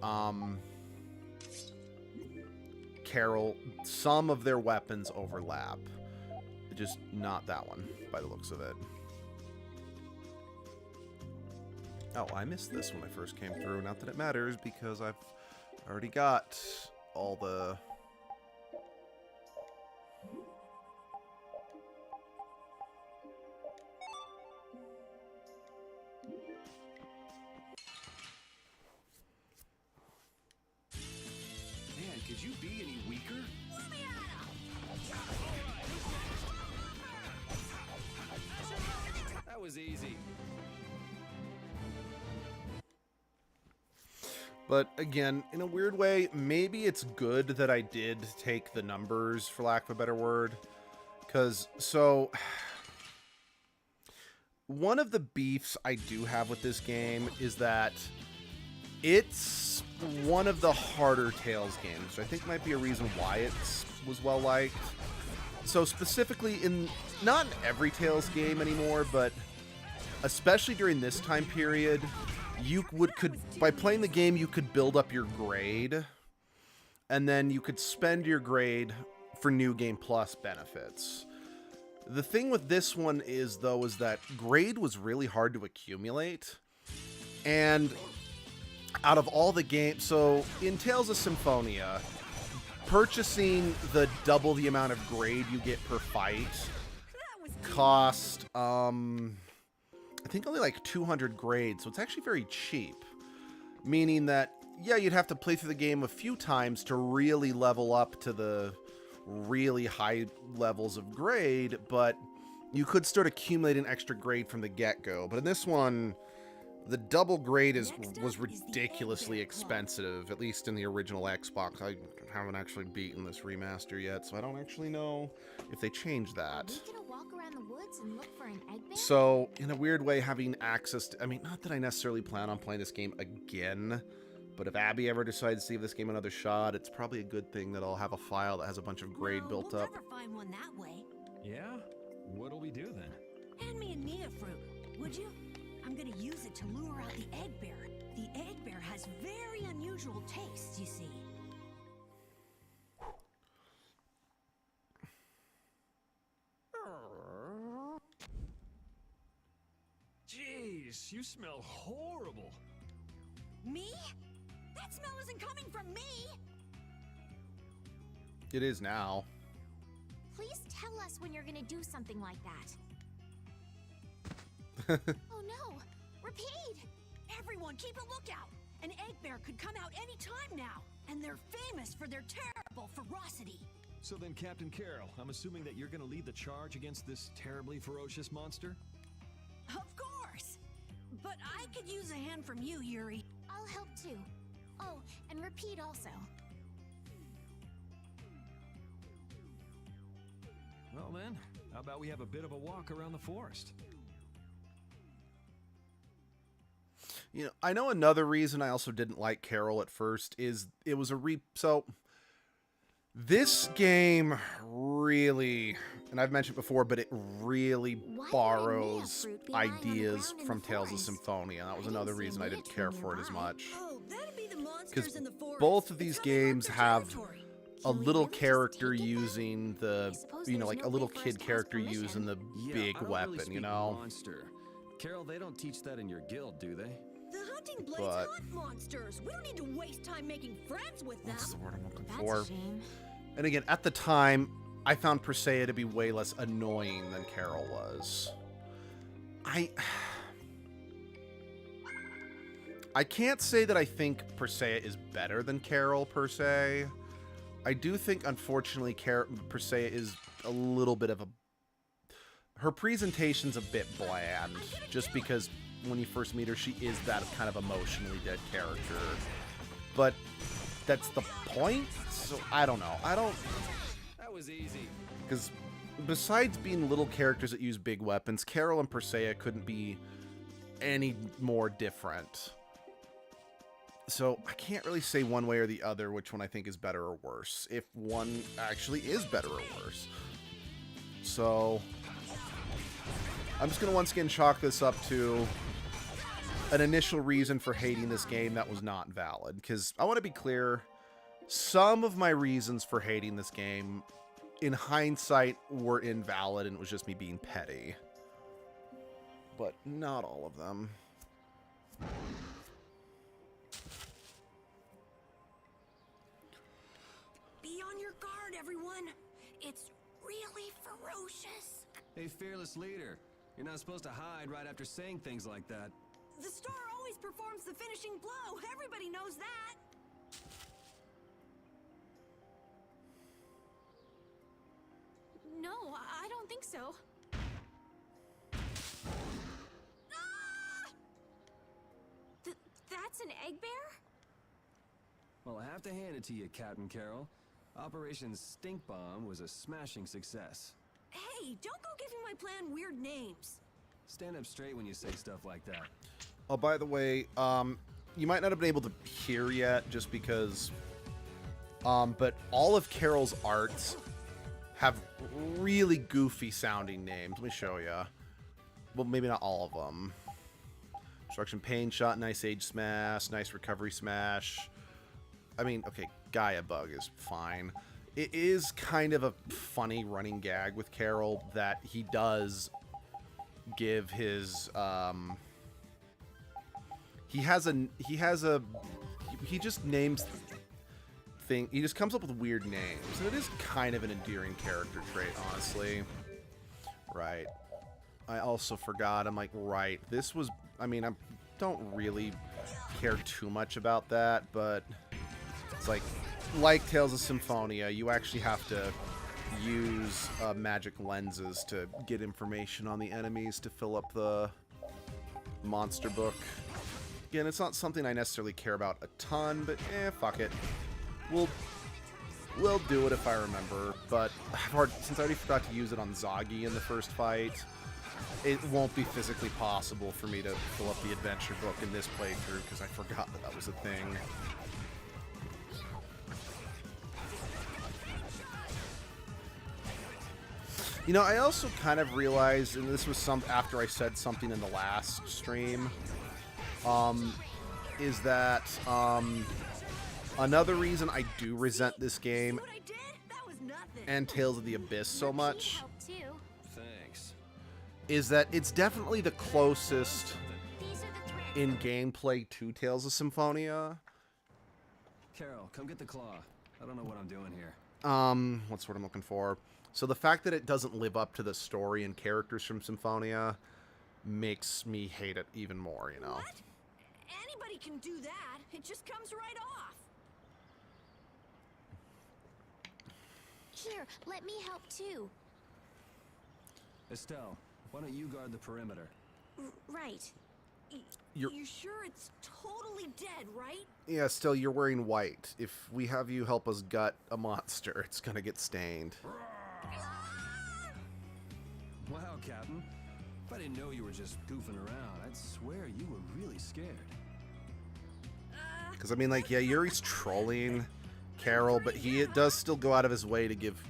Carol, some of their weapons overlap. Just not that one, by the looks of it. Oh, I missed this when I first came through. Not that it matters, because I've already got all the... Man, could you be any weaker? That was easy. But again, in a weird way, maybe it's good that I did take the numbers, for lack of a better word. Because, so... One of the beefs I do have with this game is that it's one of the harder Tales games, which I think might be a reason why it was well-liked. So specifically, not in every Tales game anymore, but especially during this time period... by playing the game, you could build up your grade, and then you could spend your grade for New Game Plus benefits. The thing with this one is that grade was really hard to accumulate, and out of all the games, so in Tales of Symphonia, purchasing the double the amount of grade you get per fight cost, I think only like 200 grades, so it's actually very cheap. Meaning that, yeah, you'd have to play through the game a few times to really level up to the really high levels of grade, but you could start accumulating extra grade from the get-go, but in this one, the double grade was ridiculously expensive, at least in the original Xbox. I haven't actually beaten this remaster yet, so I don't actually know if they changed that. Are we gonna walk around the woods and look for an egg bear? So, in a weird way, having access to... I mean, not that I necessarily plan on playing this game again, but if Abby ever decides to give this game another shot, it's probably a good thing that I'll have a file that has a bunch of grade built up. We'll never find one that way. Yeah? What'll we do then? Hand me a Nia fruit, would you? I'm gonna use it to lure out the egg bear. The egg bear has very unusual tastes, you see. Jeez, you smell horrible. Me? That smell isn't coming from me! It is now. Please tell us when you're gonna do something like that. Oh no! Repeat! Everyone, keep a lookout! An egg bear could come out any time now, and they're famous for their terrible ferocity. So then, Captain Carroll, I'm assuming that you're gonna lead the charge against this terribly ferocious monster? Of course! But I could use a hand from you, Yuri. I'll help too. Oh, and repeat also. Well then, how about we have a bit of a walk around the forest? You know, I know another reason I also didn't like Carol at first is it was so this game really, and I've mentioned before, but it really borrows ideas from Tales of Symphonia. That was another reason I didn't care for it as much. Oh, that'd be the monsters in the forest. Both of these games have territory. a little character using the, you know, like a little kid character using the big I don't weapon, really you speak know? Monster. Carol, they don't teach that in your guild, do they? The hunting blades But- hunt monsters. We don't need to waste time making friends with them. What's the word I'm looking That's for? a shame. And again, at the time, I found Persea to be way less annoying than Carol was. I can't say that I think Persea is better than Carol, per se. I do think, unfortunately, Persea is a little bit of a... Her presentation's a bit bland, just because when you first meet her, she is that kind of emotionally dead character. But that's the point, so I don't know. That was easy. Because besides being little characters that use big weapons, Carol and Persea couldn't be any more different. So I can't really say one way or the other which one I think is better or worse, if one actually is better or worse. So I'm just going to once again chalk this up to an initial reason for hating this game that was not valid. Because I want to be clear, some of my reasons for hating this game, in hindsight, were invalid and it was just me being petty. But not all of them. Be on your guard, everyone. It's really ferocious. Hey, fearless leader. You're not supposed to hide right after saying things like that. The star always performs the finishing blow. Everybody knows that. No, I don't think so. Ah! That's an egg bear? Well, I have to hand it to you, Captain Carroll. Operation Stink Bomb was a smashing success. Hey, don't go giving my plan weird names. Stand up straight when you say stuff like that. Oh, by the way, you might not have been able to hear yet just because, but all of Carol's arts have really goofy sounding names. Let me show you. Well, maybe not all of them. Destruction Pain Shot, Nice Age Smash, Nice Recovery Smash. I mean, okay, Gaia Bug is fine. It is kind of a funny running gag with Carol that he does give his, he just names he just comes up with weird names, and it is kind of an endearing character trait, honestly. Right. I also forgot, I'm like, right, this was, I mean, I don't really care too much about that, but it's like Tales of Symphonia, you actually have to use magic lenses to get information on the enemies to fill up the monster book. Again, it's not something I necessarily care about a ton, but fuck it. We'll do it if I remember, but since I already forgot to use it on Zagi in the first fight, it won't be physically possible for me to fill up the adventure book in this playthrough because I forgot that was a thing. You know, I also kind of realized, and this was after I said something in the last stream, is that another reason I do resent this game and Tales of the Abyss so much is that it's definitely the closest in gameplay to Tales of Symphonia. Carol, come get the claw. I don't know what I'm doing here. What's what I'm looking for? So the fact that it doesn't live up to the story and characters from Symphonia makes me hate it even more, you know? What? Anybody can do that. It just comes right off. Here, let me help too. Estelle, why don't you guard the perimeter? Right. You sure it's totally dead, right? Yeah, still, you're wearing white. If we have you help us gut a monster, it's gonna get stained. Wow, Captain. If I didn't know you were just goofing around, I'd swear you were really scared. Because, I mean, like, yeah, Yuri's trolling Carol, but he does still go out of his way to give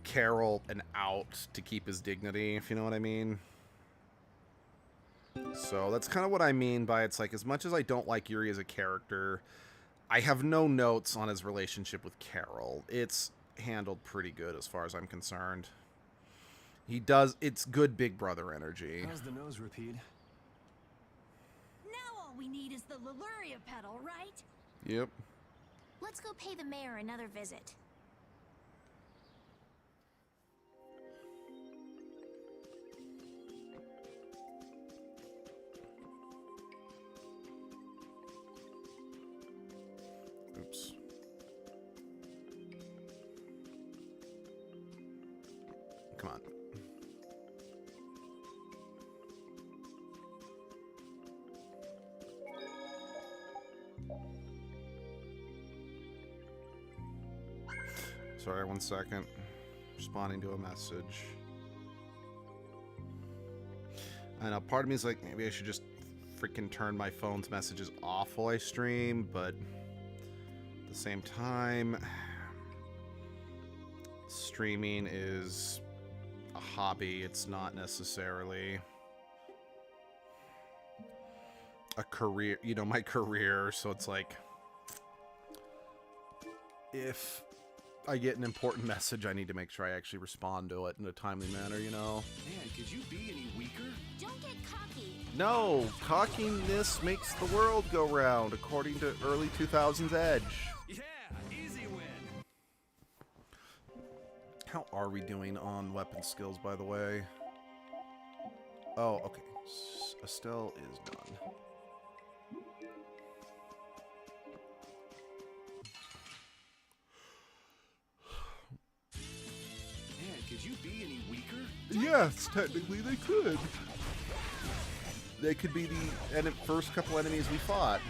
Carol an out to keep his dignity, if you know what I mean. So that's kind of what I mean by it's like, as much as I don't like Yuri as a character, I have no notes on his relationship with Carol. It's handled pretty good as far as I'm concerned. He does, it's good big brother energy. How's the nose repeat? Now all we need is the Leluria pedal, right? Yep. Let's go pay the mayor another visit. Oops. Come on. Sorry, 1 second. Responding to a message. I know, part of me is like, maybe I should just freaking turn my phone's messages off while I stream, but at the same time, streaming is a hobby. It's not necessarily a career, you know, my career, so it's like, if I get an important message, I need to make sure I actually respond to it in a timely manner, you know? Man, could you be any weaker? Don't get cocky. No, cockiness makes the world go round, according to early 2000s Edge. Yeah, easy win. How are we doing on weapon skills, by the way? Oh, okay. Estelle is done. Could you be any weaker? Yes, technically they could. They could be the first couple enemies we fought.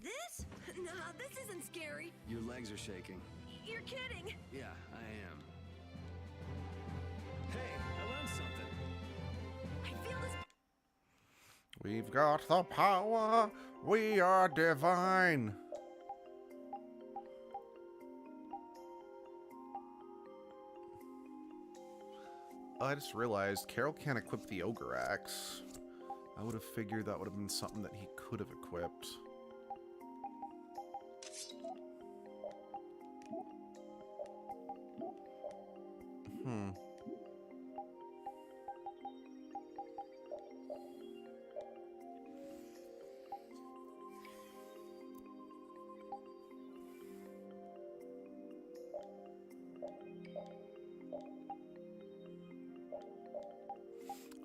This? Nah, this isn't scary. Your legs are shaking. You're kidding. Yeah, I am. Hey, I learned something. I feel this. We've got the power. We are divine. I just realized Carol can't equip the Ogre Axe. I would have figured that would have been something that he could have equipped.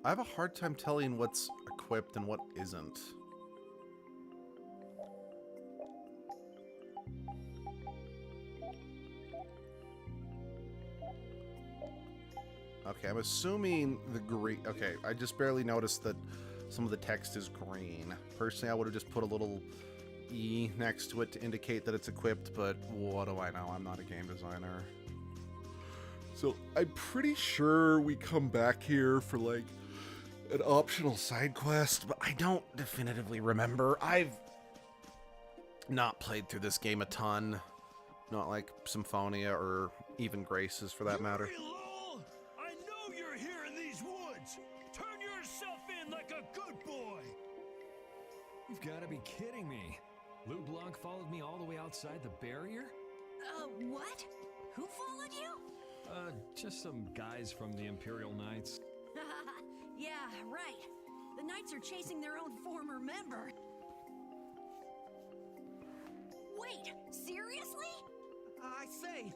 I have a hard time telling what's equipped and what isn't. Okay, I'm assuming the green... Okay, I just barely noticed that some of the text is green. Personally, I would have just put a little E next to it to indicate that it's equipped, but what do I know? I'm not a game designer. So I'm pretty sure we come back here for like an optional side quest, but I don't definitively remember. I've not played through this game a ton. Not like Symphonia or even Graces for that matter. I know you're here in these woods. Turn yourself in like a good boy. You've got to be kidding me. Lou Blanc followed me all the way outside the barrier? What? Who followed you? Just some guys from the Imperial Knights. Yeah, right. The Knights are chasing their own former member. Wait, seriously? I say,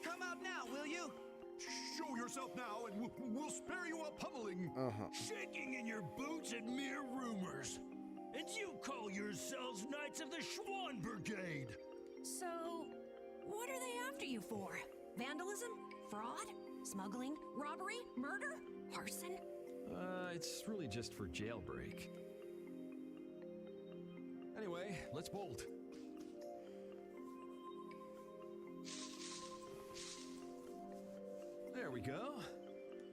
come out now, will you? Show yourself now and we'll spare you a pummeling. Shaking in your boots at mere rumors. And you call yourselves Knights of the Schwann Brigade. So, what are they after you for? Vandalism? Fraud? Smuggling? Robbery? Murder? Arson? It's really just for jailbreak. Anyway, let's bolt. There we go.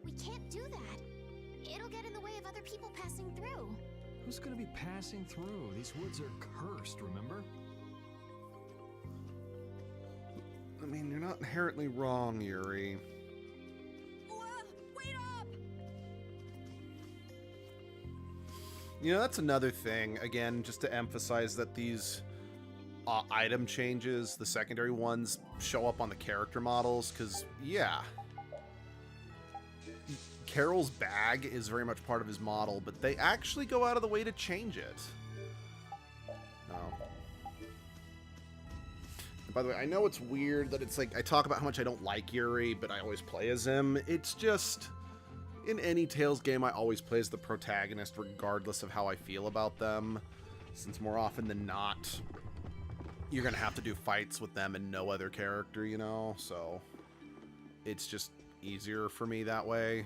We can't do that. It'll get in the way of other people passing through. Who's gonna be passing through? These woods are cursed, remember? I mean, you're not inherently wrong, Yuri. Wait up! You know, that's another thing, again, just to emphasize that these item changes, the secondary ones, show up on the character models, because, yeah. Carol's bag is very much part of his model, but they actually go out of the way to change it. By the way, I know it's weird that it's like, I talk about how much I don't like Yuri, but I always play as him. It's just, in any Tales game, I always play as the protagonist, regardless of how I feel about them. Since more often than not, you're going to have to do fights with them and no other character, you know? So, it's just easier for me that way.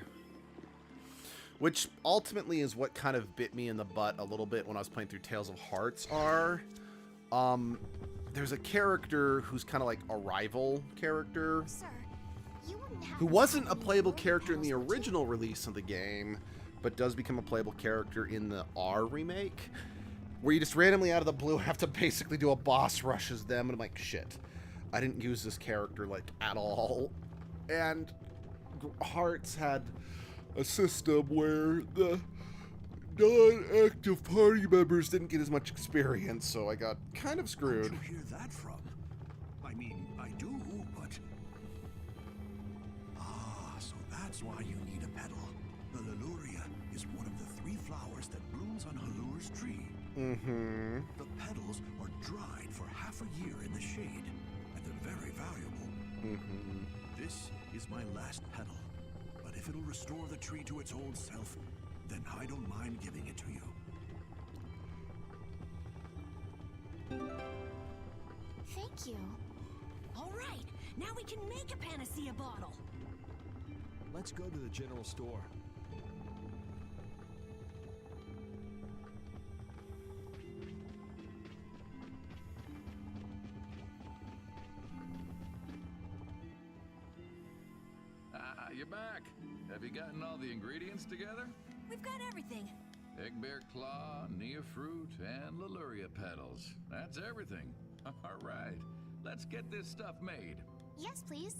Which, ultimately, is what kind of bit me in the butt a little bit when I was playing through Tales of Hearts are... there's a character who's kind of like a rival character, Sir, you wouldn't have who wasn't a playable character in the original release of the game, but does become a playable character in the R remake, where you just randomly out of the blue have to basically do a boss rush as them, and I'm like, shit, I didn't use this character, like, at all. And Hearts had a system where the non-active party members didn't get as much experience, so I got kind of screwed. Where'd you hear that from? I mean, I do, but... so that's why you need a petal. The Leluria is one of the 3 flowers that blooms on Halur's tree. The petals are dried for half a year in the shade, and they're very valuable. This is my last petal, but if it'll restore the tree to its old self, then I don't mind giving it to you. Thank you. All right, now we can make a panacea bottle. Let's go to the general store. You're back. Have you gotten all the ingredients together? We've got everything. Egg bear claw, Nia fruit, and Leluria petals. That's everything. All right, let's get this stuff made. Yes, please.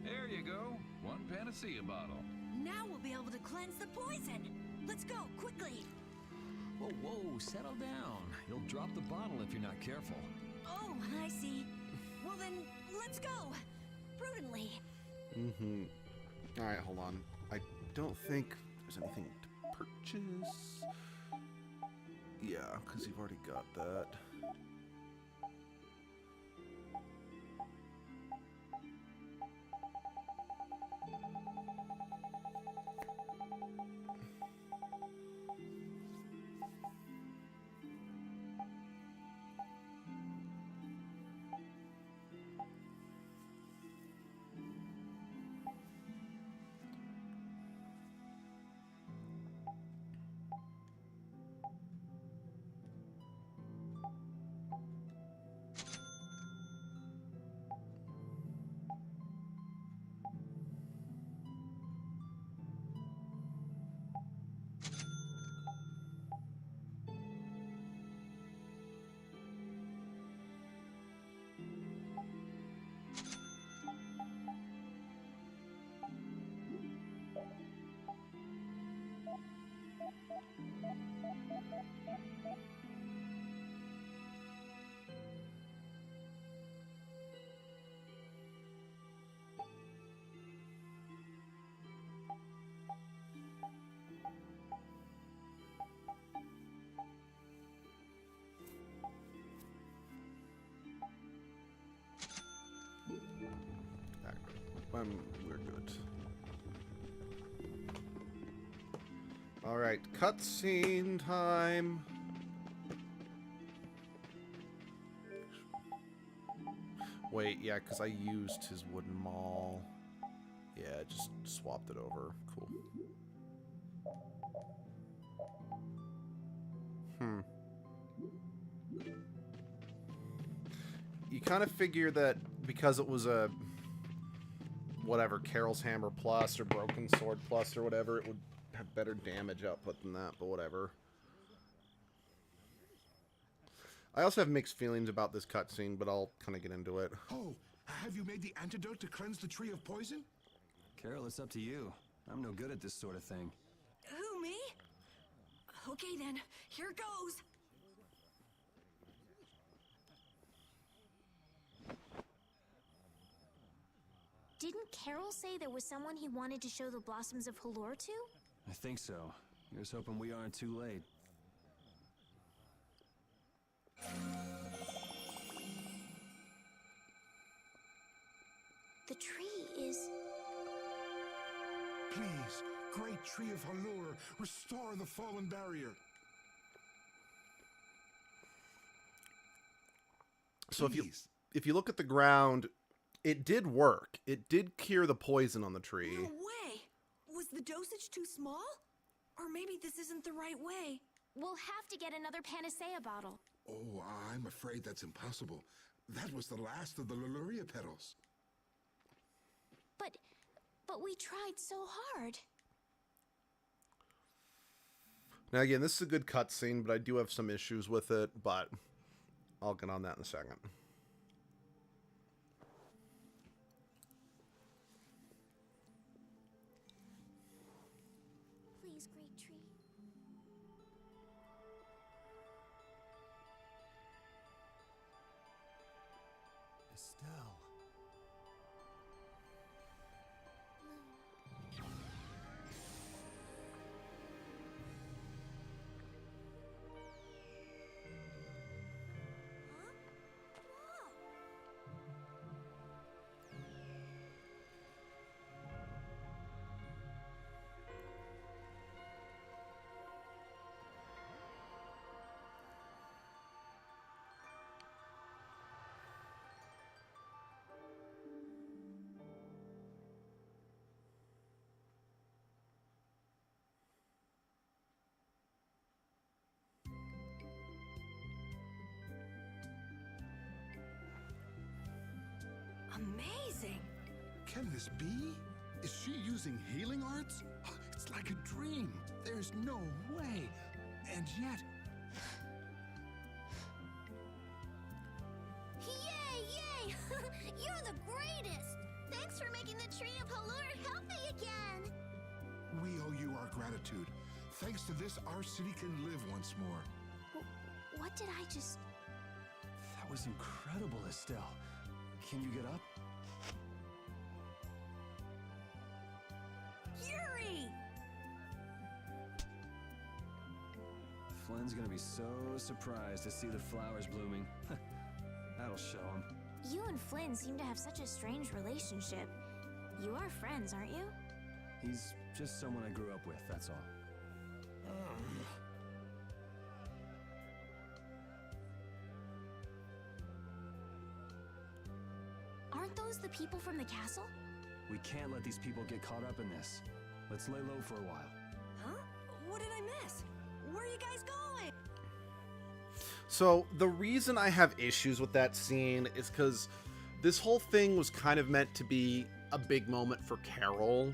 There you go. 1 panacea bottle. Now we'll be able to cleanse the poison. Let's go, quickly. Whoa, whoa, settle down. You'll drop the bottle if you're not careful. Oh, I see. Well then, let's go. Prudently. Alright, hold on. I don't think there's anything to purchase. Yeah, because you've already got that. We're good. Alright, cutscene time. Wait, yeah, because I used his wooden maul. Yeah, just swapped it over. Cool. You kind of figure that because it was a whatever, Carol's Hammer Plus or Broken Sword Plus or whatever, it would have better damage output than that, but whatever. I also have mixed feelings about this cutscene, but I'll kind of get into it. Oh, have you made the antidote to cleanse the tree of poison? Carol, it's up to you. I'm no good at this sort of thing. Who, me? Okay then, here goes. Didn't Carol say there was someone he wanted to show the blossoms of Halor to? I think so. Here's hoping we aren't too late. The tree is... Please, great tree of Halor, restore the fallen barrier. So if you look at the ground, it did work. It did cure the poison on the tree. No way! Was the dosage too small? Or maybe this isn't the right way. We'll have to get another panacea bottle. Oh, I'm afraid that's impossible. That was the last of the Leluria petals. But we tried so hard. Now again, this is a good cutscene, but I do have some issues with it, but I'll get on that in a second. Please, great tree. Estelle. Amazing! Can this be? Is she using healing arts? It's like a dream. There's no way. And yet... Yay, yay! You're the greatest! Thanks for making the tree of Halor healthy again! We owe you our gratitude. Thanks to this, our city can live once more. What did I just... That was incredible, Estelle. Can you get up? Yuri! Flynn's gonna be so surprised to see the flowers blooming. That'll show him. You and Flynn seem to have such a strange relationship. You are friends, aren't you? He's just someone I grew up with, that's all. Aren't those the people from the castle? We can't let these people get caught up in this. Let's lay low for a while. Huh? What did I miss? Where are you guys going? So the reason I have issues with that scene is because this whole thing was kind of meant to be a big moment for Carol,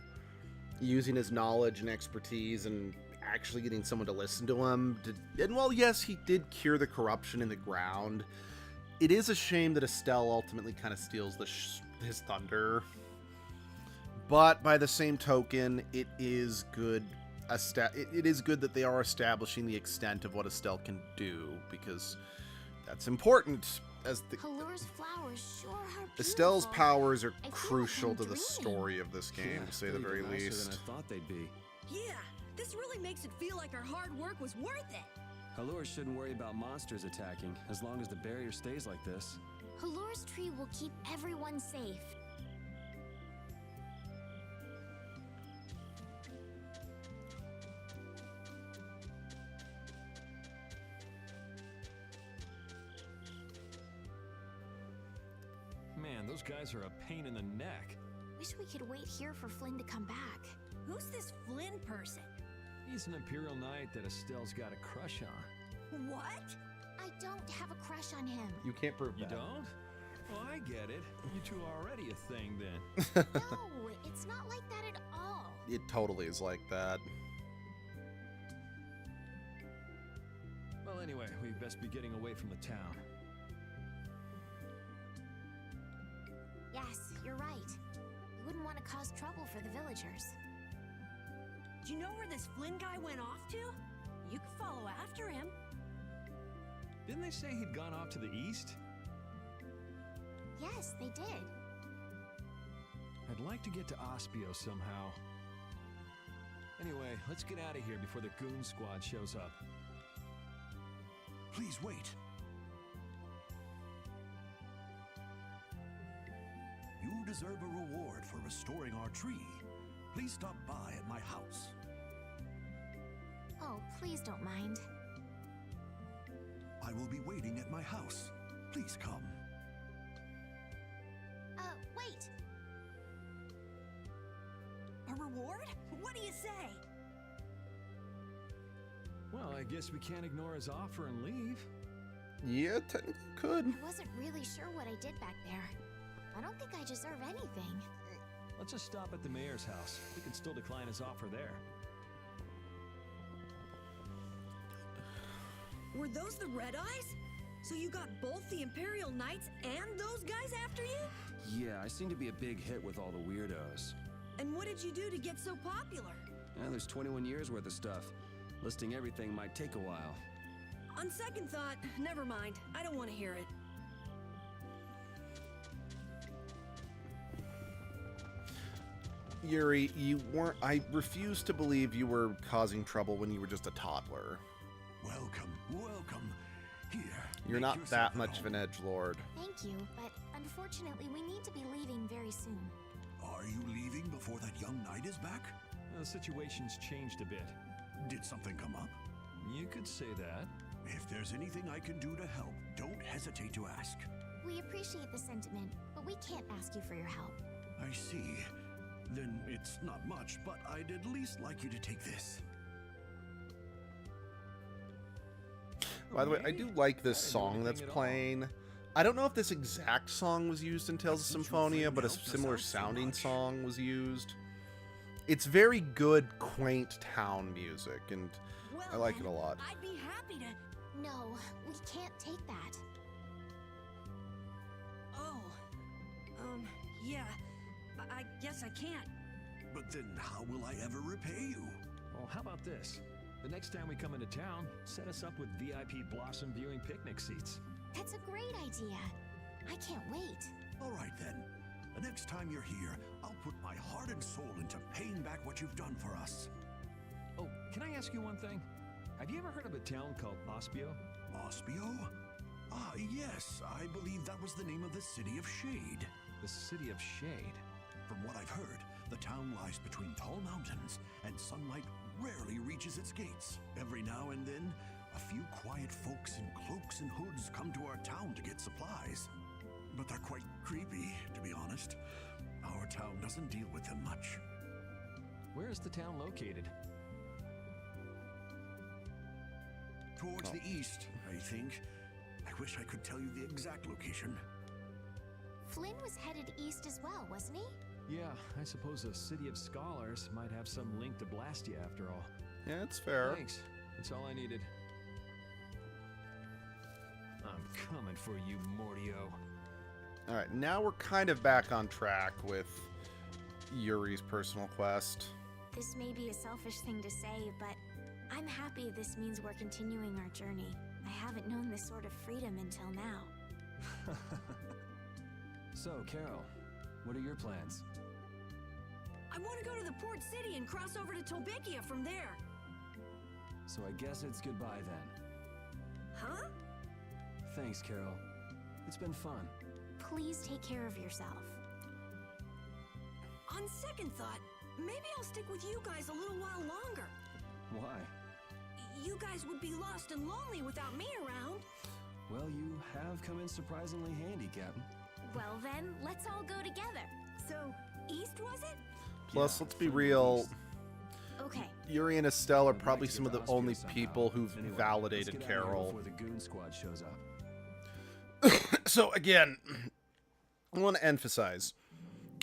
using his knowledge and expertise and actually getting someone to listen to him. And while yes, he did cure the corruption in the ground, it is a shame that Estelle ultimately kind of steals his thunder. But by the same token, it is good it is good that they are establishing the extent of what Estelle can do, because that's important. As the Hallure's flowers sure are beautiful. Estelle's powers are I feel crucial like to I'm the dreaming. story of this game, Yeah, to say the they're very even nicer least. than I thought they'd be. Yeah, this really makes it feel like our hard work was worth it. Halure shouldn't worry about monsters attacking, as long as the barrier stays like this. Hallure's tree will keep everyone safe. Man, those guys are a pain in the neck. Wish we could wait here for Flynn to come back. Who's this Flynn person? He's an Imperial Knight that Estelle's got a crush on. What? I don't have a crush on him. You can't prove You that. don't? Well, I get it. You two are already a thing then. No, it's not like that at all. It totally is like that. Well, anyway, we best be getting away from the town. Yes, you're right. You wouldn't want to cause trouble for the villagers. Do you know where this Flynn guy went off to? You could follow after him. Didn't they say he'd gone off to the east? Yes, they did. I'd like to get to Ospio somehow. Anyway, let's get out of here before the goon squad shows up. Please wait. You deserve a reward for restoring our tree. Please stop by at my house. Oh, please don't mind. I will be waiting at my house. Please come. Wait. A reward? What do you say? Well, I guess we can't ignore his offer and leave. Yeah, technically could. I wasn't really sure what I did back there. I don't think I deserve anything. Let's just stop at the mayor's house. We can still decline his offer there. Were those the Red Eyes? So you got both the Imperial Knights and those guys after you? Yeah, I seem to be a big hit with all the weirdos. And what did you do to get so popular? There's 21 years worth of stuff. Listing everything might take a while. On second thought, never mind. I don't want to hear it. Yuri, you weren't. I refuse to believe you were causing trouble when you were just a toddler. Welcome, welcome. Here. You're make not yourself that at much of home. an edgelord. Thank you, but unfortunately we need to be leaving very soon. Are you leaving before that young knight is back? The situation's changed a bit. Did something come up? You could say that. If there's anything I can do to help, don't hesitate to ask. We appreciate the sentiment, but we can't ask you for your help. I see. Then it's not much, but I'd at least like you to take this. By the way, I do like this song that's playing. I don't know if this exact song was used in Tales of Symphonia, but a similar sounding song was used. It's very good, quaint town music, and Well, I like it then, a lot. I'd be happy to... No, we can't take that. Oh. Yeah. I guess I can't. But then how will I ever repay you? Well, how about this? The next time we come into town, set us up with VIP blossom viewing picnic seats. That's a great idea. I can't wait. All right then. The next time you're here, I'll put my heart and soul into paying back what you've done for us. Oh, can I ask you one thing? Have you ever heard of a town called Ospio? Ospio? Ah, yes. I believe that was the name of the City of Shade. The City of Shade. From what I've heard, the town lies between tall mountains, and sunlight rarely reaches its gates. Every now and then, a few quiet folks in cloaks and hoods come to our town to get supplies. But they're quite creepy, to be honest. Our town doesn't deal with them much. Where is the town located? Towards the east, I think. I wish I could tell you the exact location. Flynn was headed east as well, wasn't he? Yeah, I suppose a City of Scholars might have some link to Blastia after all. Yeah, it's fair. Thanks. That's all I needed. I'm coming for you, Mortio. Alright, now we're kind of back on track with Yuri's personal quest. This may be a selfish thing to say, but I'm happy this means we're continuing our journey. I haven't known this sort of freedom until now. So, Carol, what are your plans? I want to go to the port city and cross over to Tolbekia from there. So I guess it's goodbye then. Huh? Thanks, Carol. It's been fun. Please take care of yourself. On second thought, maybe I'll stick with you guys a little while longer. Why? You guys would be lost and lonely without me around. Well, you have come in surprisingly handy, Captain. Well then, let's all go together. So, east was it? Plus, Yeah, let's be further real. east. Okay. Yuri and Estelle are We'd like probably to some of get the to only Austria people somehow. who've Anyway, validated let's get out of here Carol. before the goon squad shows up. So again, I want to emphasize,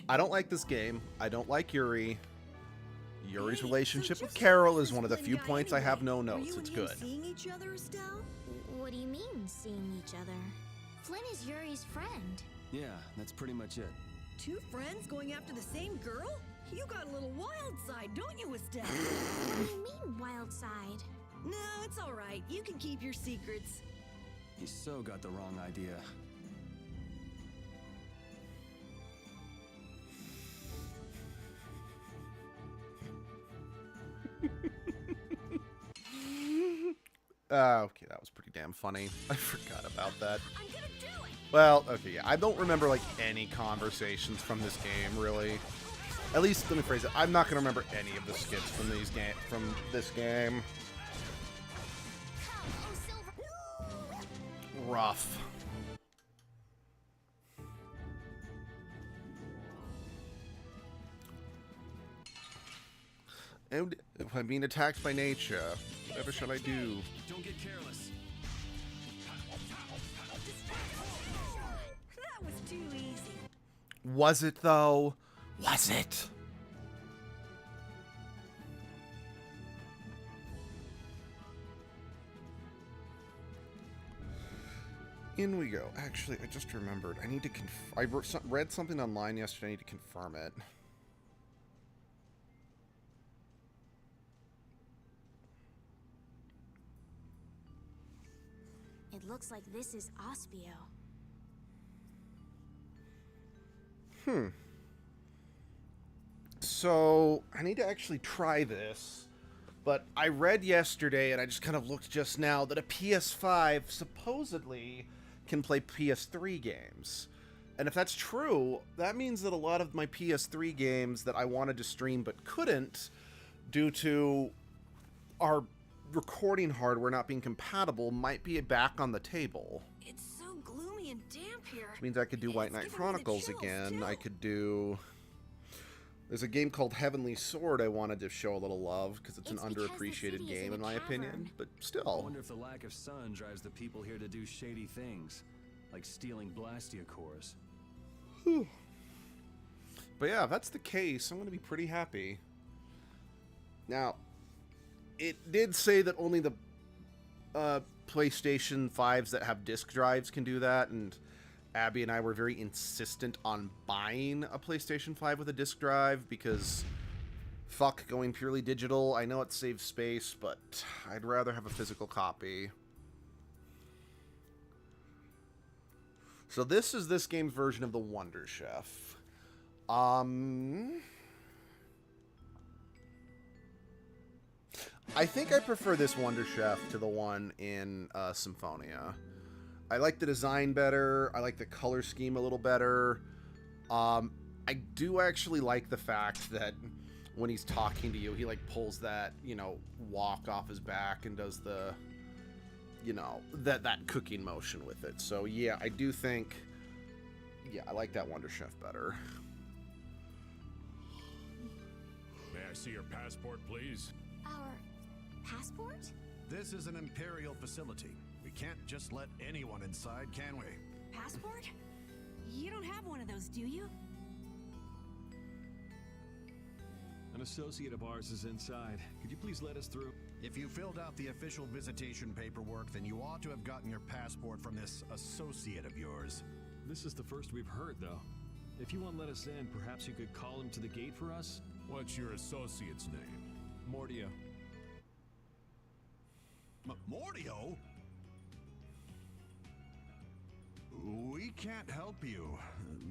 I don't like this game. I don't like Yuri. Yuri's Hey, relationship so with just Carol who's is this one of the Flynn few guy points I anyway? have no Were notes. you It's and him good. seeing each other, Estelle? What do you mean, seeing each other? Flynn is Yuri's friend. Yeah, that's pretty much it. Two friends going after the same girl? You got a little wild side, don't you, Estelle? What do you mean, wild side? No, it's all right. You can keep your secrets. You so got the wrong idea. Okay, that was pretty damn funny. I forgot about that. I'm gonna do it! Well, okay, yeah, I don't remember, like, any conversations from this game, really. At least, let me phrase it, I'm not gonna remember any of the skits from this game. Rough. And if I'm being attacked by nature, whatever shall I do? Don't get careless. That was too easy. Was it, though? Was it? In we go. Actually, I just remembered. I need to I read something online yesterday. I need to confirm it. It looks like this is Ospio. So, I need to actually try this. But I read yesterday, and I just kind of looked just now, that a PS5 supposedly can play PS3 games. And if that's true, that means that a lot of my PS3 games that I wanted to stream but couldn't, due to our recording hardware not being compatible, might be back on the table. It's so gloomy and damp here. Which means I could do White It's Knight giving me the Chronicles chills, again. too. I could do... There's a game called Heavenly Sword I wanted to show a little love, because it's an It's because the underappreciated city is game in in a my opinion. cavern. But I still. wonder if the lack of sun drives the people here to do shady things, like stealing Blastia cores. But yeah, if that's the case, I'm going to be pretty happy. Now, it did say that only the PlayStation 5s that have disk drives can do that, and Abby and I were very insistent on buying a PlayStation 5 with a disk drive, because fuck going purely digital. I know it saves space, but I'd rather have a physical copy. So this is this game's version of the Wonder Chef. I think I prefer this Wonder Chef to the one in Symphonia. I like the design better. I like the color scheme a little better. I do actually like the fact that when he's talking to you, he like pulls that, you know, walk off his back and does the, you know, that cooking motion with it. So yeah, I do think, yeah, I like that Wonder Chef better. May I see your passport, please? Our passport? This is an Imperial facility. We can't just let anyone inside, can we? Passport? You don't have one of those, do you? An associate of ours is inside. Could you please let us through? If you filled out the official visitation paperwork, then you ought to have gotten your passport from this associate of yours. This is the first we've heard, though. If you won't let us in, perhaps you could call him to the gate for us? What's your associate's name? Mordio. Mordio? We can't help you.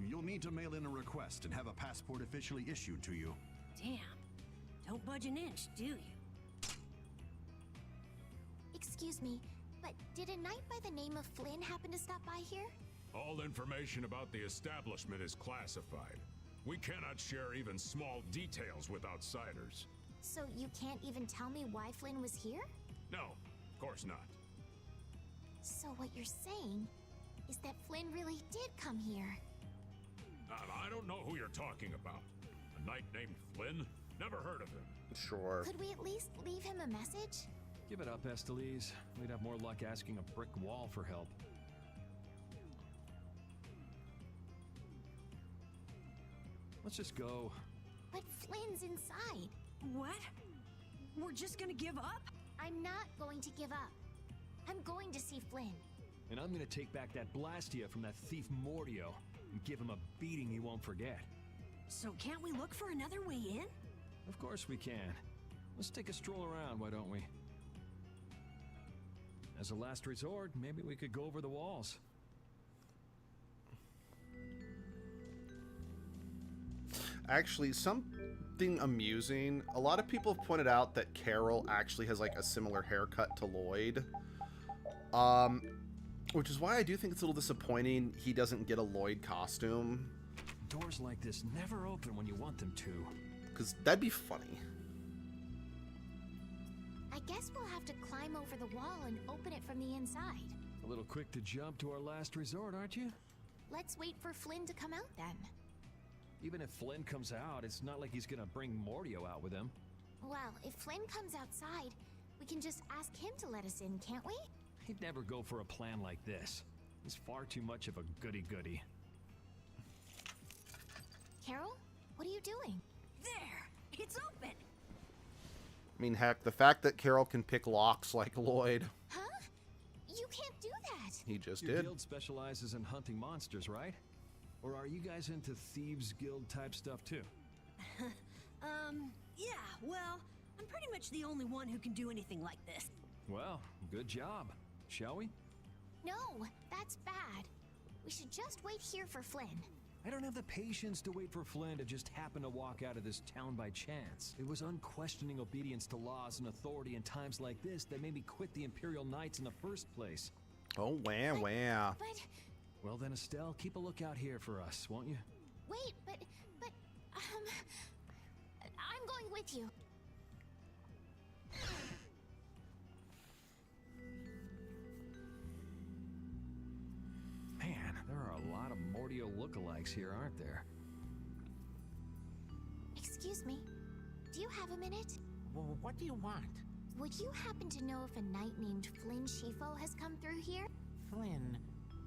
You'll need to mail in a request and have a passport officially issued to you. Damn. Don't budge an inch, do you? Excuse me, but did a knight by the name of Flynn happen to stop by here? All information about the establishment is classified. We cannot share even small details with outsiders. So you can't even tell me why Flynn was here? No, of course not. So what you're saying is that Flynn really did come here. I don't know who you're talking about. A knight named Flynn? Never heard of him. Sure. Could we at least leave him a message? Give it up, Estelise. We'd have more luck asking a brick wall for help. Let's just go. But Flynn's inside. What? We're just gonna give up? I'm not going to give up. I'm going to see Flynn. And I'm gonna take back that Blastia from that thief Mordio and give him a beating he won't forget. So can't we look for another way in? Of course we can. Let's take a stroll around, why don't we? As a last resort, maybe we could go over the walls. Actually, something amusing. A lot of people have pointed out that Carol actually has like a similar haircut to Lloyd. Which is why I do think it's a little disappointing he doesn't get a Lloyd costume. Doors like this never open when you want them to. Because that'd be funny. I guess we'll have to climb over the wall and open it from the inside. A little quick to jump to our last resort, aren't you? Let's wait for Flynn to come out then. Even if Flynn comes out, it's not like he's gonna bring Mordio out with him. Well, if Flynn comes outside, we can just ask him to let us in, can't we? He'd never go for a plan like this. He's far too much of a goody-goody. Carol, what are you doing? There! It's open! I mean, heck, the fact that Carol can pick locks like Lloyd. Huh? You can't do that! He just Your did. guild specializes in hunting monsters, right? Or are you guys into Thieves Guild type stuff too? Yeah, well, I'm pretty much the only one who can do anything like this. Well, good job. Shall we? No, that's bad. We should just wait here for Flynn. I don't have the patience to wait for Flynn to just happen to walk out of this town by chance. It was unquestioning obedience to laws and authority in times like this that made me quit the Imperial Knights in the first place. Oh, wow. But... Well then, Estelle, keep a lookout here for us, won't you? Wait, but... I'm going with you. Man, there are a lot of Mordio lookalikes here, aren't there? Excuse me, do you have a minute? Well, what do you want? Would you happen to know if a knight named Flynn Shifo has come through here? Flynn?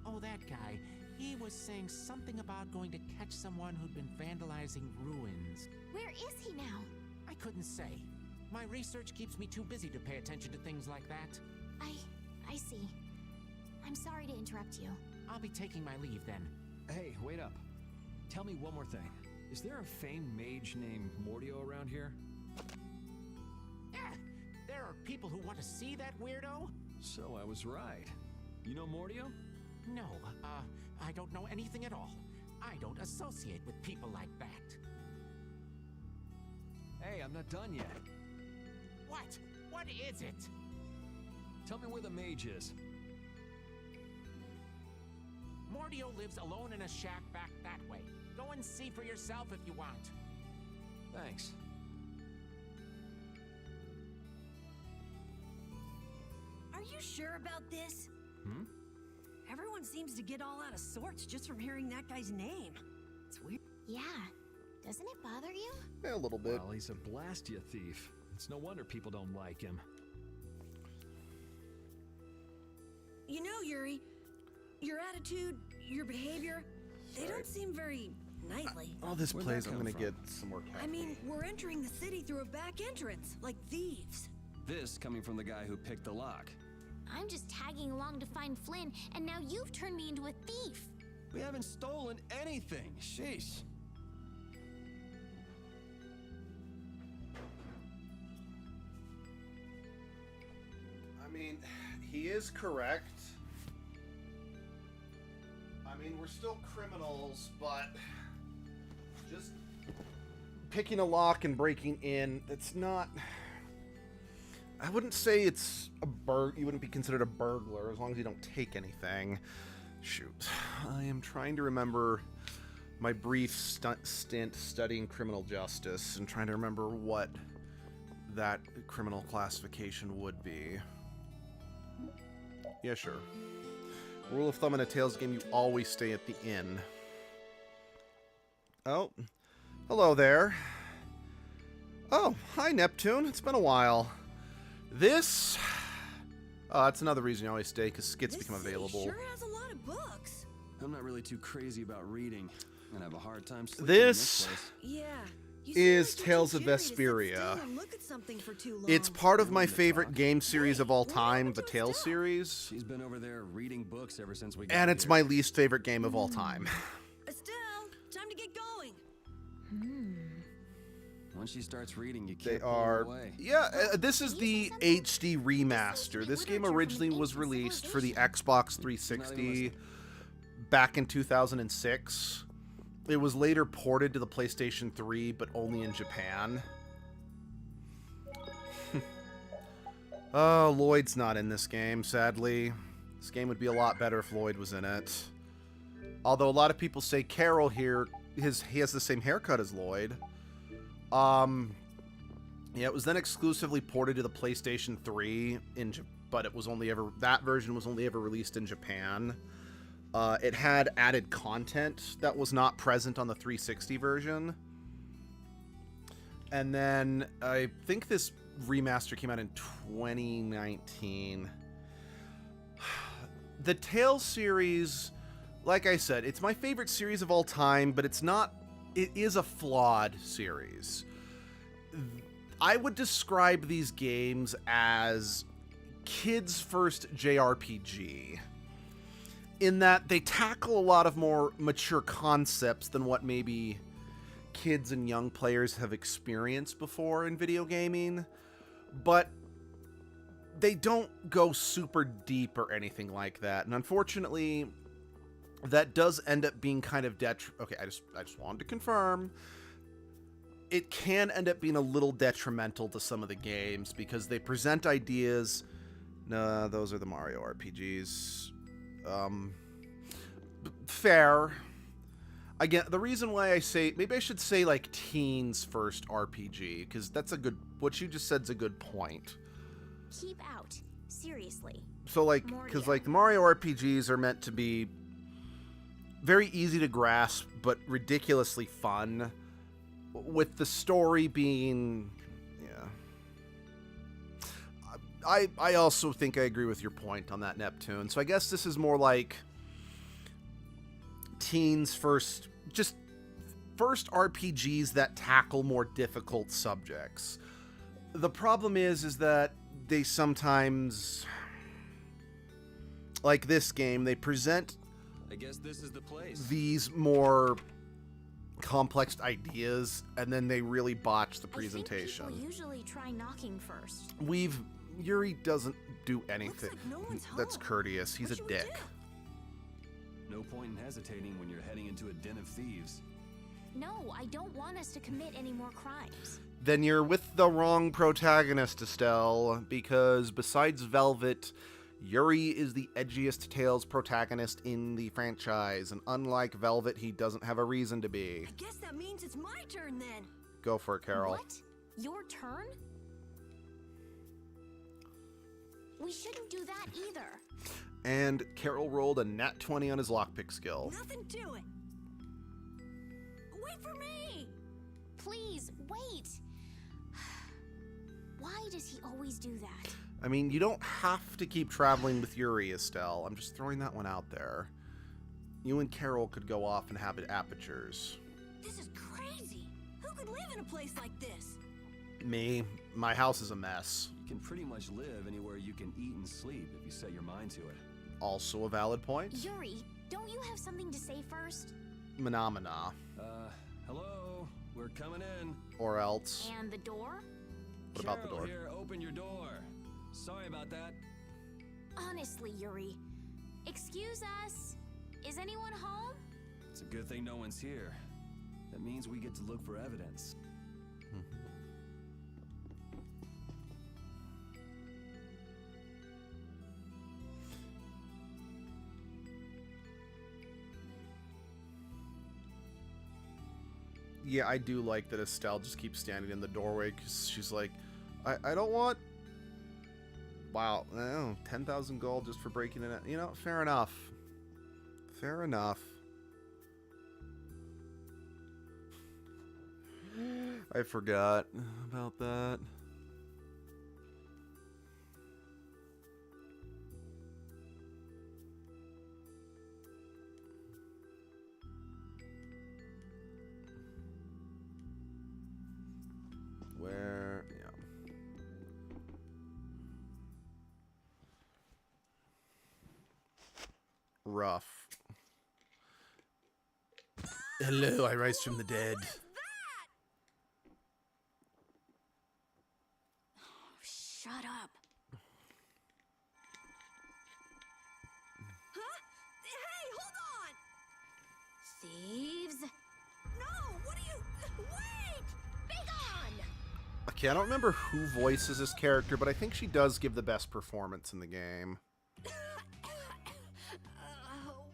Oh, that guy. He was saying something about going to catch someone who'd been vandalizing ruins. Where is he now? I couldn't say. My research keeps me too busy to pay attention to things like that. I see. I'm sorry to interrupt you. I'll be taking my leave then. Hey, wait up. Tell me one more thing. Is there a famed mage named Mordio around here? There are people who want to see that weirdo? So I was right. You know Mordio? No, I don't know anything at all. I don't associate with people like that. Hey, I'm not done yet. What? What is it? Tell me where the mage is. Mordio lives alone in a shack back that way. Go and see for yourself if you want. Thanks. Are you sure about this? Hmm? Everyone seems to get all out of sorts just from hearing that guy's name. It's weird. Yeah. Doesn't it bother you? Yeah, a little bit. Well, he's a Blastia thief. It's no wonder people don't like him. You know, Yuri, your attitude, your behavior, they don't seem very knightly. All this Where'd plays, that I'm come gonna from? get some more caffeine. I mean, we're entering the city through a back entrance, like thieves. This coming from the guy who picked the lock. I'm just tagging along to find Flynn, and now you've turned me into a thief. We haven't stolen anything. Sheesh. mean, he is correct. I mean, we're still criminals, but just picking a lock and breaking in, it's not... I wouldn't say it's a you wouldn't be considered a burglar as long as you don't take anything. Shoot. I am trying to remember my brief stint studying criminal justice and trying to remember what that criminal classification would be. Yeah, sure. Rule of thumb in a Tales game, you always stay at the inn. Oh, hello there. Oh, hi Neptune, it's been a while. This... that's another reason you always stay, because skits become available. Sure has a lot of books. I'm not really too crazy about reading, and I have a hard time sleeping This in this place. Yeah. Is Tales of Vesperia. It's part of my favorite game series of all time, the Tales series. She's been over there reading books ever since we got And it's here. my least favorite game of all time. Estelle, time to get going. Once she starts reading, you They can't pull her are... away. Yeah, this is the HD remaster. This game originally was released for the Xbox 360 back in 2006. It was later ported to the PlayStation 3, but only in Japan. Oh, Lloyd's not in this game, sadly. This game would be a lot better if Lloyd was in it. Although a lot of people say Carol here, he has the same haircut as Lloyd. Yeah, it was then exclusively ported to the PlayStation 3 but it was only ever that version was only ever released in Japan. It had added content that was not present on the 360 version. And then I think this remaster came out in 2019. The Tales series, like I said, it's my favorite series of all time, but it is a flawed series. I would describe these games as kids' first JRPG, in that they tackle a lot of more mature concepts than what maybe kids and young players have experienced before in video gaming, but they don't go super deep or anything like that. And unfortunately, that does end up being kind of okay, I just wanted to confirm. It can end up being a little detrimental to some of the games because they present ideas. No, those are the Mario RPGs. Fair. Again, the reason why I say, maybe I should say like teens first RPG, because that's what you just said's a good point. Keep out. Seriously. So like, because like the Mario RPGs are meant to be very easy to grasp, but ridiculously fun, with the story being, yeah. I also think I agree with your point on that, Neptune. So I guess this is more like teens first RPGs that tackle more difficult subjects. The problem is that they sometimes, like this game, they present, I guess this is the place, these more complex ideas, and then they really botch the presentation. I think people usually try knocking first. Yuri doesn't do anything that's home. courteous. He's What a should we dick. No point in hesitating when you're heading into a den of thieves. No, I don't want us to commit any more crimes. Then you're with the wrong protagonist, Estelle, because besides Velvet, Yuri is the edgiest Tales protagonist in the franchise, and unlike Velvet, he doesn't have a reason to be. I guess that means it's my turn then. Go for it, Carol. What? Your turn? We shouldn't do that either. And Carol rolled a nat 20 on his lockpick skill. Nothing to it. Wait for me! Please, wait! Why does he always do that? I mean, you don't have to keep traveling with Yuri, Estelle. I'm just throwing that one out there. You and Carol could go off and have apertures. This is crazy. Who could live in a place like this? Me. My house is a mess. You can pretty much live anywhere you can eat and sleep if you set your mind to it. Also a valid point. Yuri, don't you have something to say first? Phenomena. Hello? We're coming in. Or else. And the door? What about the door? Here, open your door. Sorry about that. Honestly, Yuri. Excuse us. Is anyone home? It's a good thing no one's here. That means we get to look for evidence. Yeah, I do like that Estelle just keeps standing in the doorway because she's like, I don't want... Wow, 10,000 gold just for breaking it. You know, fair enough. Fair enough. I forgot about that. Where, yeah. Rough. Hello, I rise from the dead. Shut up. Huh? Hey, hold on! Thieves? No, what are you... Wait! Be gone! Okay, I don't remember who voices this character, but I think she does give the best performance in the game.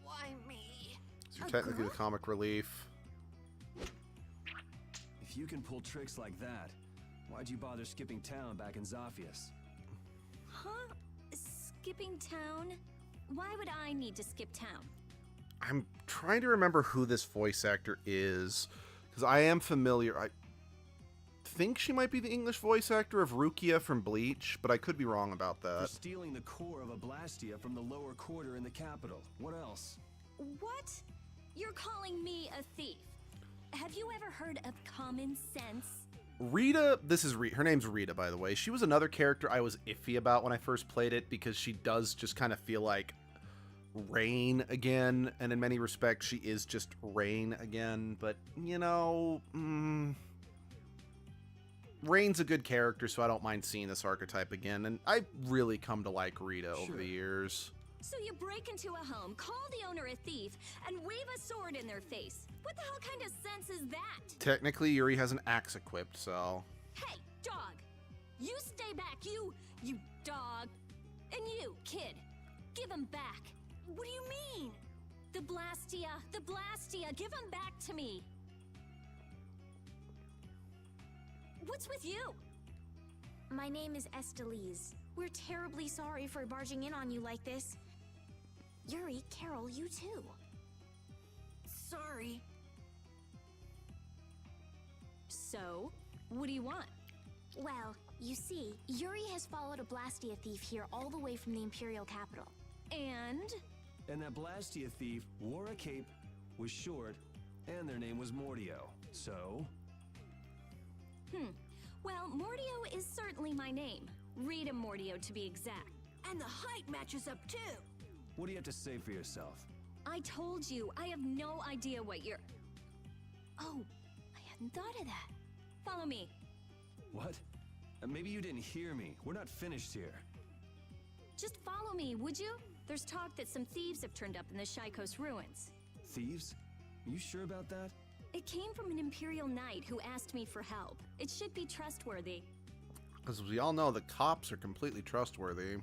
Why me? So you're technically the comic relief. If you can pull tricks like that, why'd you bother skipping town back in Zophius? Huh? Skipping town? Why would I need to skip town? I'm trying to remember who this voice actor is, because I am familiar. I think she might be the English voice actor of Rukia from Bleach, but I could be wrong about For that. stealing the core of a Blastia from the lower quarter in the capital. What else? What? You're calling me a thief? Have you ever heard of common sense? Rita, her name's Rita, by the way. She was another character I was iffy about when I first played it, because she does just kind of feel like Rain again, and in many respects she is just Rain again, but, you know, Rain's a good character, so I don't mind seeing this archetype again, and I've really come to like Rita over the years. So you break into a home, call the owner a thief, and wave a sword in their face. What the hell kind of sense is that? Technically, Yuri has an axe equipped, so... Hey, dog! You stay back, you dog! And you, kid, give him back. What do you mean? The Blastia, give him back to me. What's with you? My name is Estelise. We're terribly sorry for barging in on you like this. Yuri, Carol, you too. Sorry. So, what do you want? Well, you see, Yuri has followed a Blastia thief here all the way from the Imperial capital. And? And that Blastia thief wore a cape, was short, and their name was Mordio. So? Well, Mordio is certainly my name. Rita Mordio, to be exact. And the height matches up, too. What do you have to say for yourself? I told you, I have no idea what you're... Oh, I hadn't thought of that. Follow me. What? Maybe you didn't hear me. We're not finished here. Just follow me, would you? There's talk that some thieves have turned up in the Shaikos ruins. Thieves? You sure about that? It came from an Imperial knight who asked me for help. It should be trustworthy. Because we all know the cops are completely trustworthy.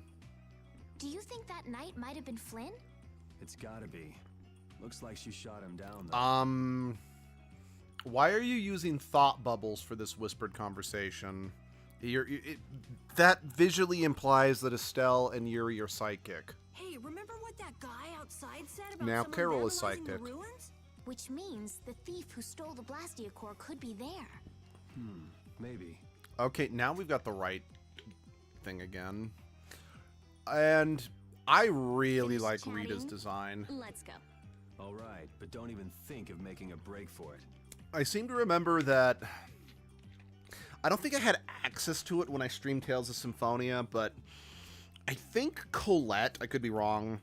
Do you think that knight might have been Flynn? It's gotta be. Looks like she shot him down, though. Why are you using thought bubbles for this whispered conversation? That visually implies that Estelle and Yuri are psychic. Hey, remember what that guy outside said about Now someone Carol is vandalizing psychic. the ruins? Which means the thief who stole the Blastia core could be there. Maybe. Okay, now we've got the right thing again. And I really Finish like chatting? Rita's design. Let's go. All right, but don't even think of making a break for it. I seem to remember that... I don't think I had access to it when I streamed Tales of Symphonia, but I think Colette, I could be wrong,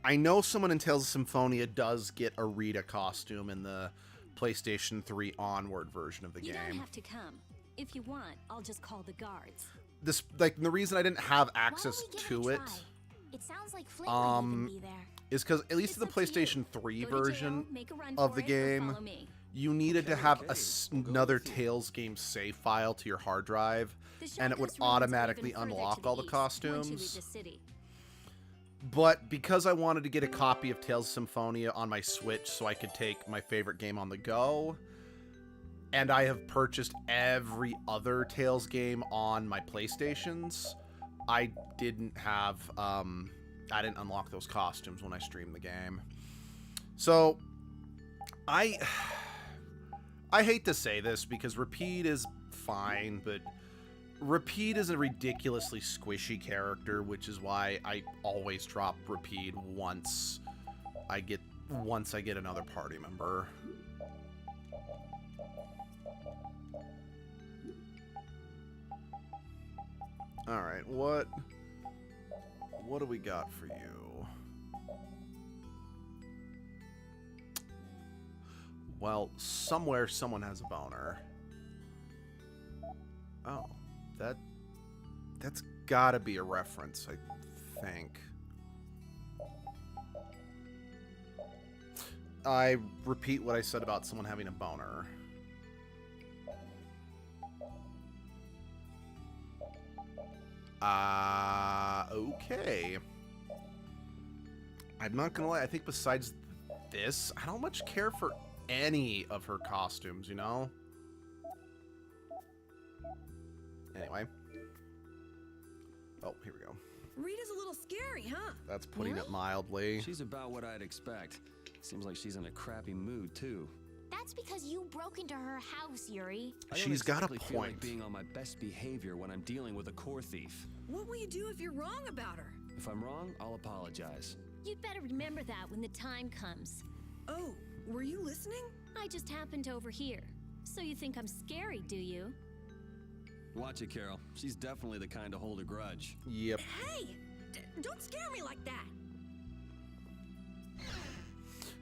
I know someone in Tales of Symphonia does get a Rita costume in the PlayStation 3 onward version of the You game. don't have to come. If you want, I'll just call the guards. The reason I didn't have access Why don't we give to it a it... try? It sounds like Flint might even be there. Is because at least in the PlayStation 3 version of the game, you needed to have another Tales game save file to your hard drive, and it would automatically unlock all the costumes. But because I wanted to get a copy of Tales of Symphonia on my Switch so I could take my favorite game on the go, and I have purchased every other Tales game on my PlayStations, I didn't have, I didn't unlock those costumes when I streamed the game. So, I hate to say this because Repeat is fine, but Repeat is a ridiculously squishy character, which is why I always drop Repeat once I get another party member. All right, what do we got for you? Well, somewhere someone has a boner. Oh, that's gotta be a reference, I think. I repeat what I said about someone having a boner. Okay. I'm not gonna lie, I think besides this, I don't much care for any of her costumes, you know? Anyway. Oh, here we go. Rita's a little scary, huh? That's putting it mildly. She's about what I'd expect. Seems like she's in a crappy mood, too. That's because you broke into her house, Yuri. She's got a point. Feel like being on my best behavior when I'm dealing with a core thief. What will you do if you're wrong about her? If I'm wrong, I'll apologize. You'd better remember that when the time comes. Oh, were you listening? I just happened to overhear. So you think I'm scary, do you? Watch it, Carol. She's definitely the kind to hold a grudge. Yep. Hey! Don't scare me like that!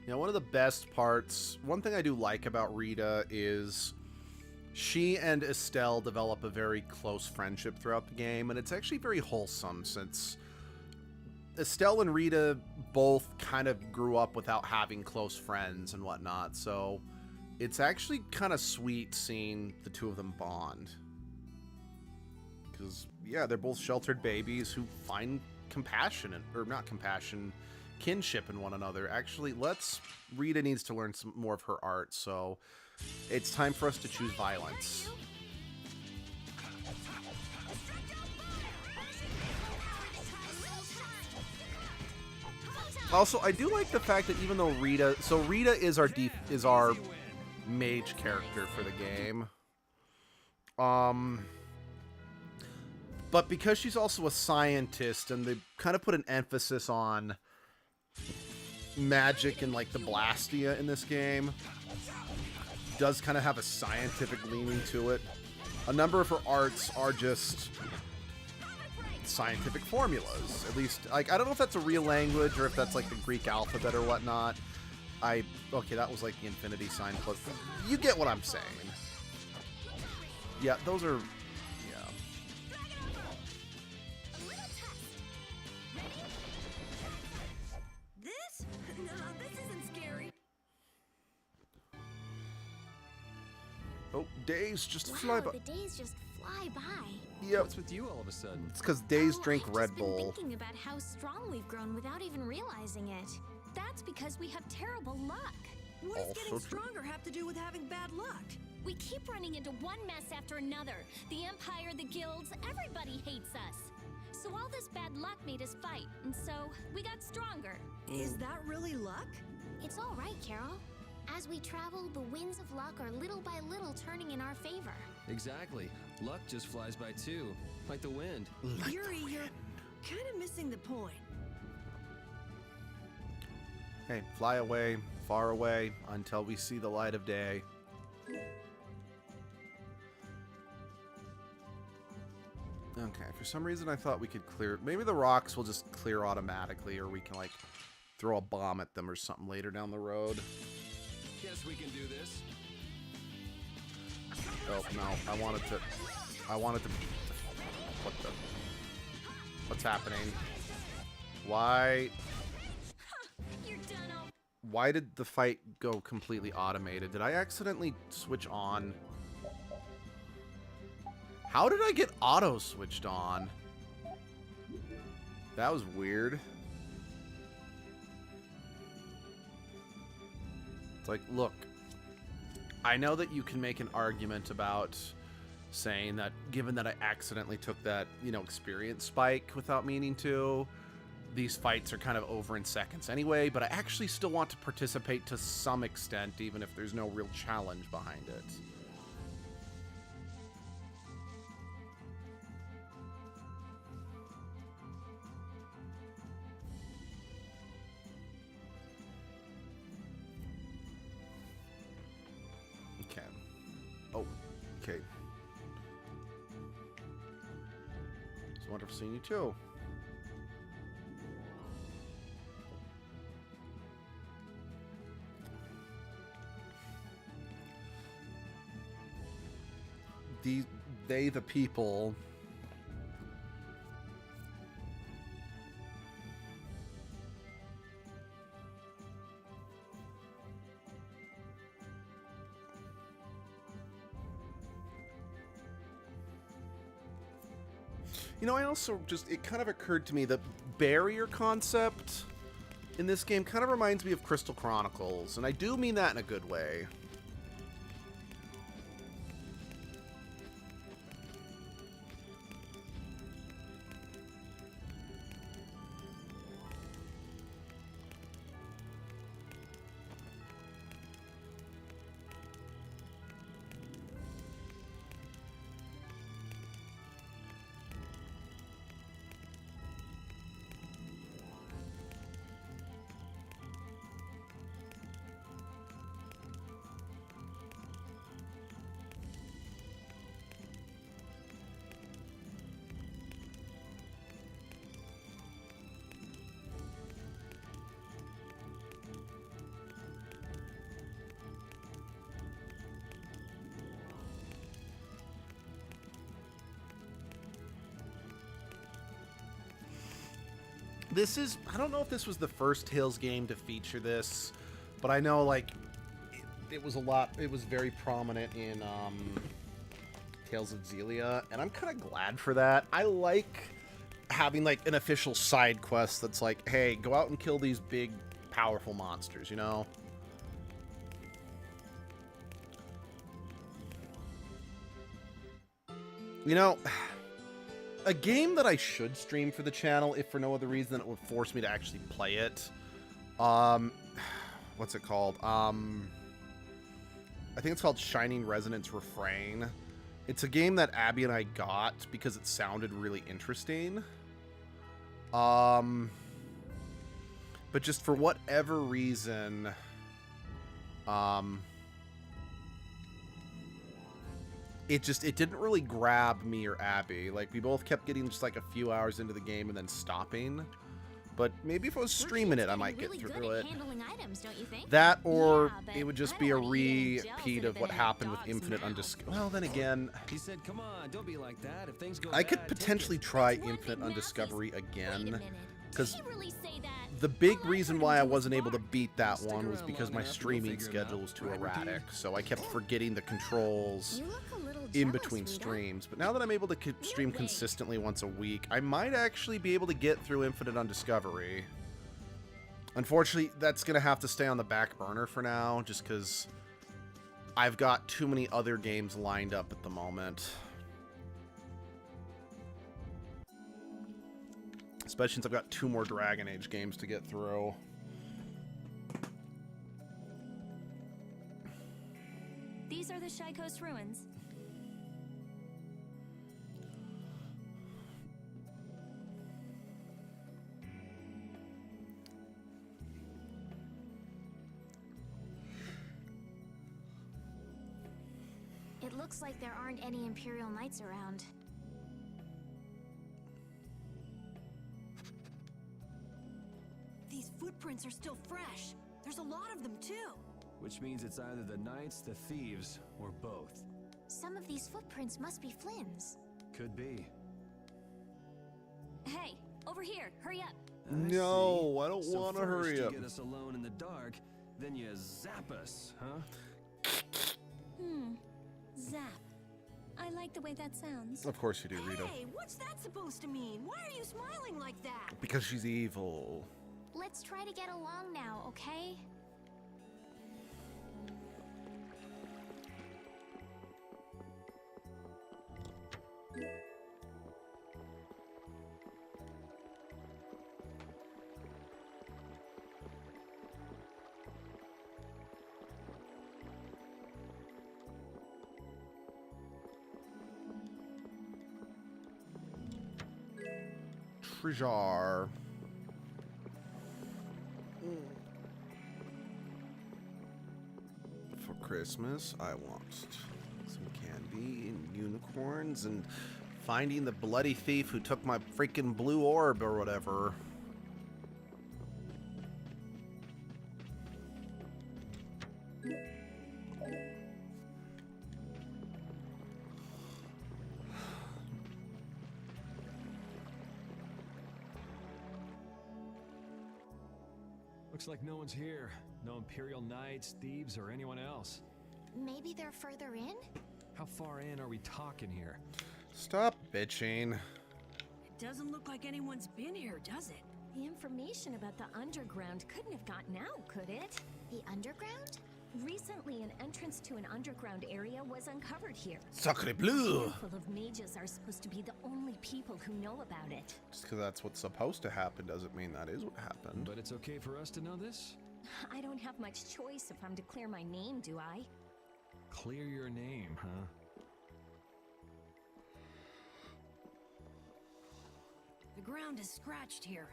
You know, one of the best parts, one thing I do like about Rita is she and Estelle develop a very close friendship throughout the game, and it's actually very wholesome since Estelle and Rita both kind of grew up without having close friends and whatnot, so it's actually kind of sweet seeing the two of them bond. Because, yeah, they're both sheltered babies who find compassion, or not compassion, kinship in one another. Actually, Rita needs to learn some more of her art, so it's time for us to choose violence. Also, I do like the fact that even though Rita is our mage character for the game. But because she's also a scientist, and they kind of put an emphasis on magic and like the Blastia in this game, does kind of have a scientific leaning to it. A number of her arts are just scientific formulas. At least, like, I don't know if that's a real language or if that's like the Greek alphabet or whatnot. Okay, that was like the infinity sign plus. You get what I'm saying. Yeah, those are. Oh, days just fly by. The days just fly by. Yep. What's with you all of a sudden? It's because days drink Red Bull. I've just been thinking about how strong we've grown without even realizing it. That's because we have terrible luck. What does getting stronger have to do with having bad luck? We keep running into one mess after another. The Empire, the guilds, everybody hates us. So all this bad luck made us fight, and so we got stronger. Is that really luck? It's all right, Carol. As we travel, the winds of luck are little by little turning in our favor. Exactly. Luck just flies by too, like the wind. Yuri, you're kind of missing the point. Hey, fly away, far away, until we see the light of day. Okay, for some reason I thought we could clear. Maybe the rocks will just clear automatically, or we can like throw a bomb at them or something later down the road. Guess we can do this. Oh no, I wanted to. What's happening? Why? You're done. Why did the fight go completely automated? Did I accidentally switch on? How did I get auto switched on? That was weird. It's like, look, I know that you can make an argument about saying that given that I accidentally took that, you know, experience spike without meaning to, these fights are kind of over in seconds anyway, but I actually still want to participate to some extent, even if there's no real challenge behind it. Okay. Oh, okay. It's wonderful seeing you too. The people. You know, I also just, it kind of occurred to me that barrier concept in this game kind of reminds me of Crystal Chronicles, and I do mean that in a good way. This is, I don't know if this was the first Tales game to feature this, but I know, like, it was very prominent in Tales of Xillia, and I'm kind of glad for that. I like having, like, an official side quest that's like, hey, go out and kill these big, powerful monsters, you know? You know, a game that I should stream for the channel, if for no other reason than it would force me to actually play it. What's it called? I think it's called Shining Resonance Refrain. It's a game that Abby and I got because it sounded really interesting. But just for whatever reason, it didn't really grab me or Abby. Like, we both kept getting just like a few hours into the game and then stopping. But maybe if I was streaming it, I might get through it. Items, don't you think? That, or yeah, it would just be a repeat of what happened with Infinite Undiscovery. Well, then again, He said, "Come on, don't be like that. If things go I could bad, take potentially it." try That's one Infinite big Undiscovery Wait a again. minute. Because Did he really say that? the big All I reason heard why him I do was wasn't able to bark. beat that Stick one was around because long my enough, you'll streaming figure it schedule out. was too Right, Ricky? erratic. So I kept forgetting the controls You look a little in jealous, between Rita. streams. But now that I'm able to stream way. consistently once a week, I might actually be able to get through Infinite Undiscovery. Unfortunately, that's going to have to stay on the back burner for now, just because I've got too many other games lined up at the moment. Especially since I've got 2 more Dragon Age games to get through. These are the Shy Coast ruins. It looks like there aren't any Imperial Knights around. These footprints are still fresh. There's a lot of them, too. Which means it's either the knights, the thieves, or both. Some of these footprints must be Flynn's. Could be. Hey, over here, hurry up. No, I don't So want to first hurry you up. get us alone in the dark, then you zap us, huh? Zap. I like the way that sounds. Of course you do, Rita. Hey, what's that supposed to mean? Why are you smiling like that? Because she's evil. Let's try to get along now, okay? Treasure. For Christmas, I want some candy and unicorns and finding the bloody thief who took my freaking blue orb or whatever. Looks like no one's here. No Imperial Knights, thieves, or anyone else. Maybe they're further in? How far in are we talking here? Stop bitching. It doesn't look like anyone's been here, does it? The information about the underground couldn't have gotten out, could it? The underground? Recently, an entrance to an underground area was uncovered here. Sacre A bleu! handful of mages are supposed to be the only people who know about it. Just because that's what's supposed to happen doesn't mean that is what happened. But it's okay for us to know this? I don't have much choice if I'm to clear my name, do I? Clear your name, huh? The ground is scratched here.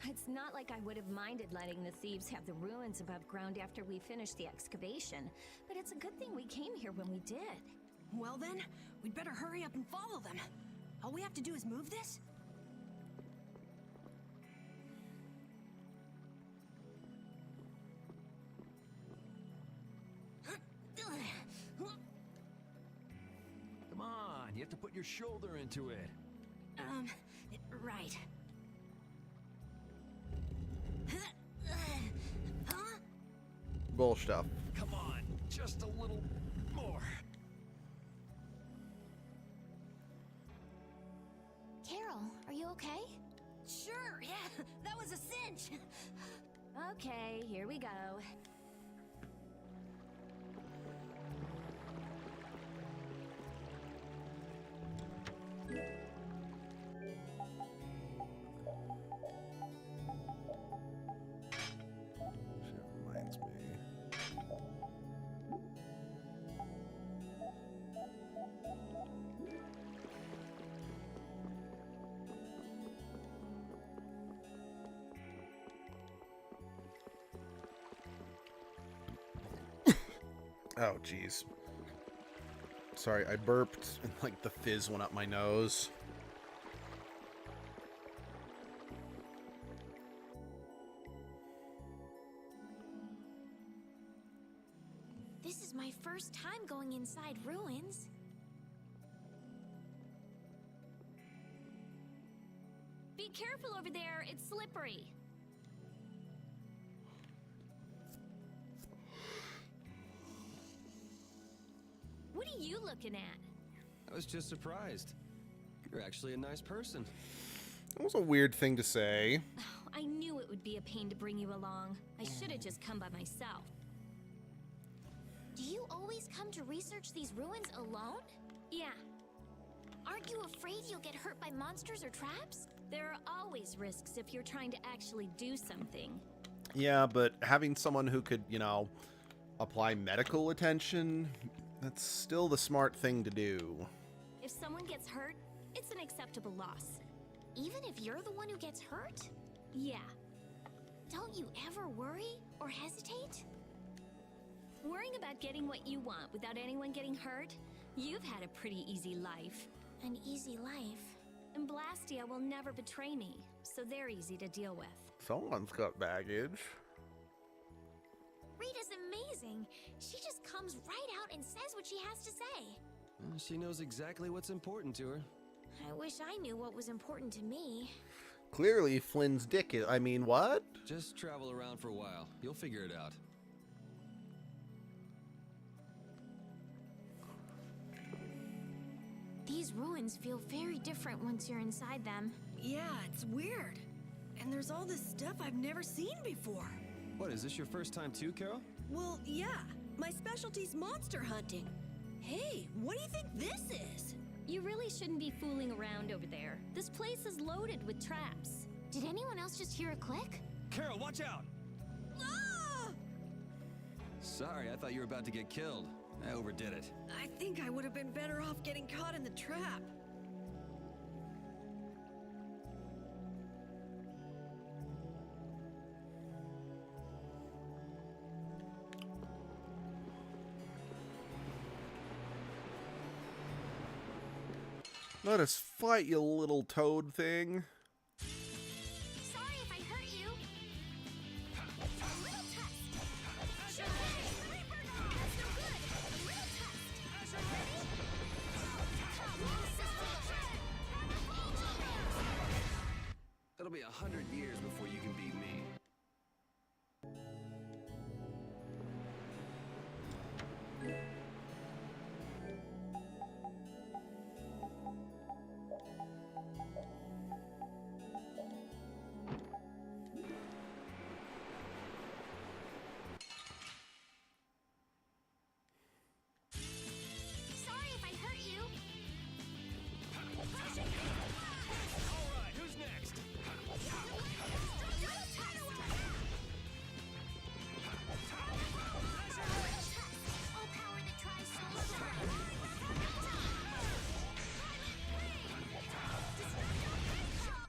It's not like I would have minded letting the thieves have the ruins above ground after we finished the excavation, but it's a good thing we came here when we did. Well then, we'd better hurry up and follow them. All we have to do is move this? Come on, you have to put your shoulder into it. Right. Bull stuff. Come on, just a little more. Carol, are you okay? Sure, yeah, that was a cinch. Okay, here we go. Shit reminds me. Oh, jeez. Sorry, I burped and like the fizz went up my nose. This is my first time going inside ruins. Be careful over there, it's slippery. What are you looking at? I was just surprised. You're actually a nice person. That was a weird thing to say. I knew it would be a pain to bring you along. I should have just come by myself. Do you always come to research these ruins alone? Yeah, Aren't you afraid you'll get hurt by monsters or traps? there are always risks if you're trying to actually do something. Yeah, but having someone who could, you know, apply medical attention, that's still the smart thing to do. If someone gets hurt, it's an acceptable loss. Even if you're the one who gets hurt? Yeah, Don't you ever worry or hesitate? worrying about getting what you want without anyone getting hurt? You've had a pretty easy life. An easy life. And Blastia will never betray me, so they're easy to deal with. Someone's got baggage. Rita's amazing. She just comes right out and says what she has to say. She knows exactly what's important to her. I wish I knew what was important to me. Clearly, Flynn's dick is... I mean, what? Just travel around for a while. You'll figure it out. These ruins feel very different once you're inside them. Yeah, it's weird. And there's all this stuff I've never seen before. What, is this your first time too, Carol? Well, yeah. My specialty's monster hunting. Hey, what do you think this is? You really shouldn't be fooling around over there. This place is loaded with traps. Did anyone else just hear a click? Carol, watch out! Ah! Sorry, I thought you were about to get killed. I overdid it. I think I would have been better off getting caught in the trap. Let us fight, you little toad thing. Sorry if I hurt you. A little test. Reaper now. That's no good. A little test. Ready? It'll be 100 years before you can beat me. Sorry if I hurt you. Alright, who's next? All power that tries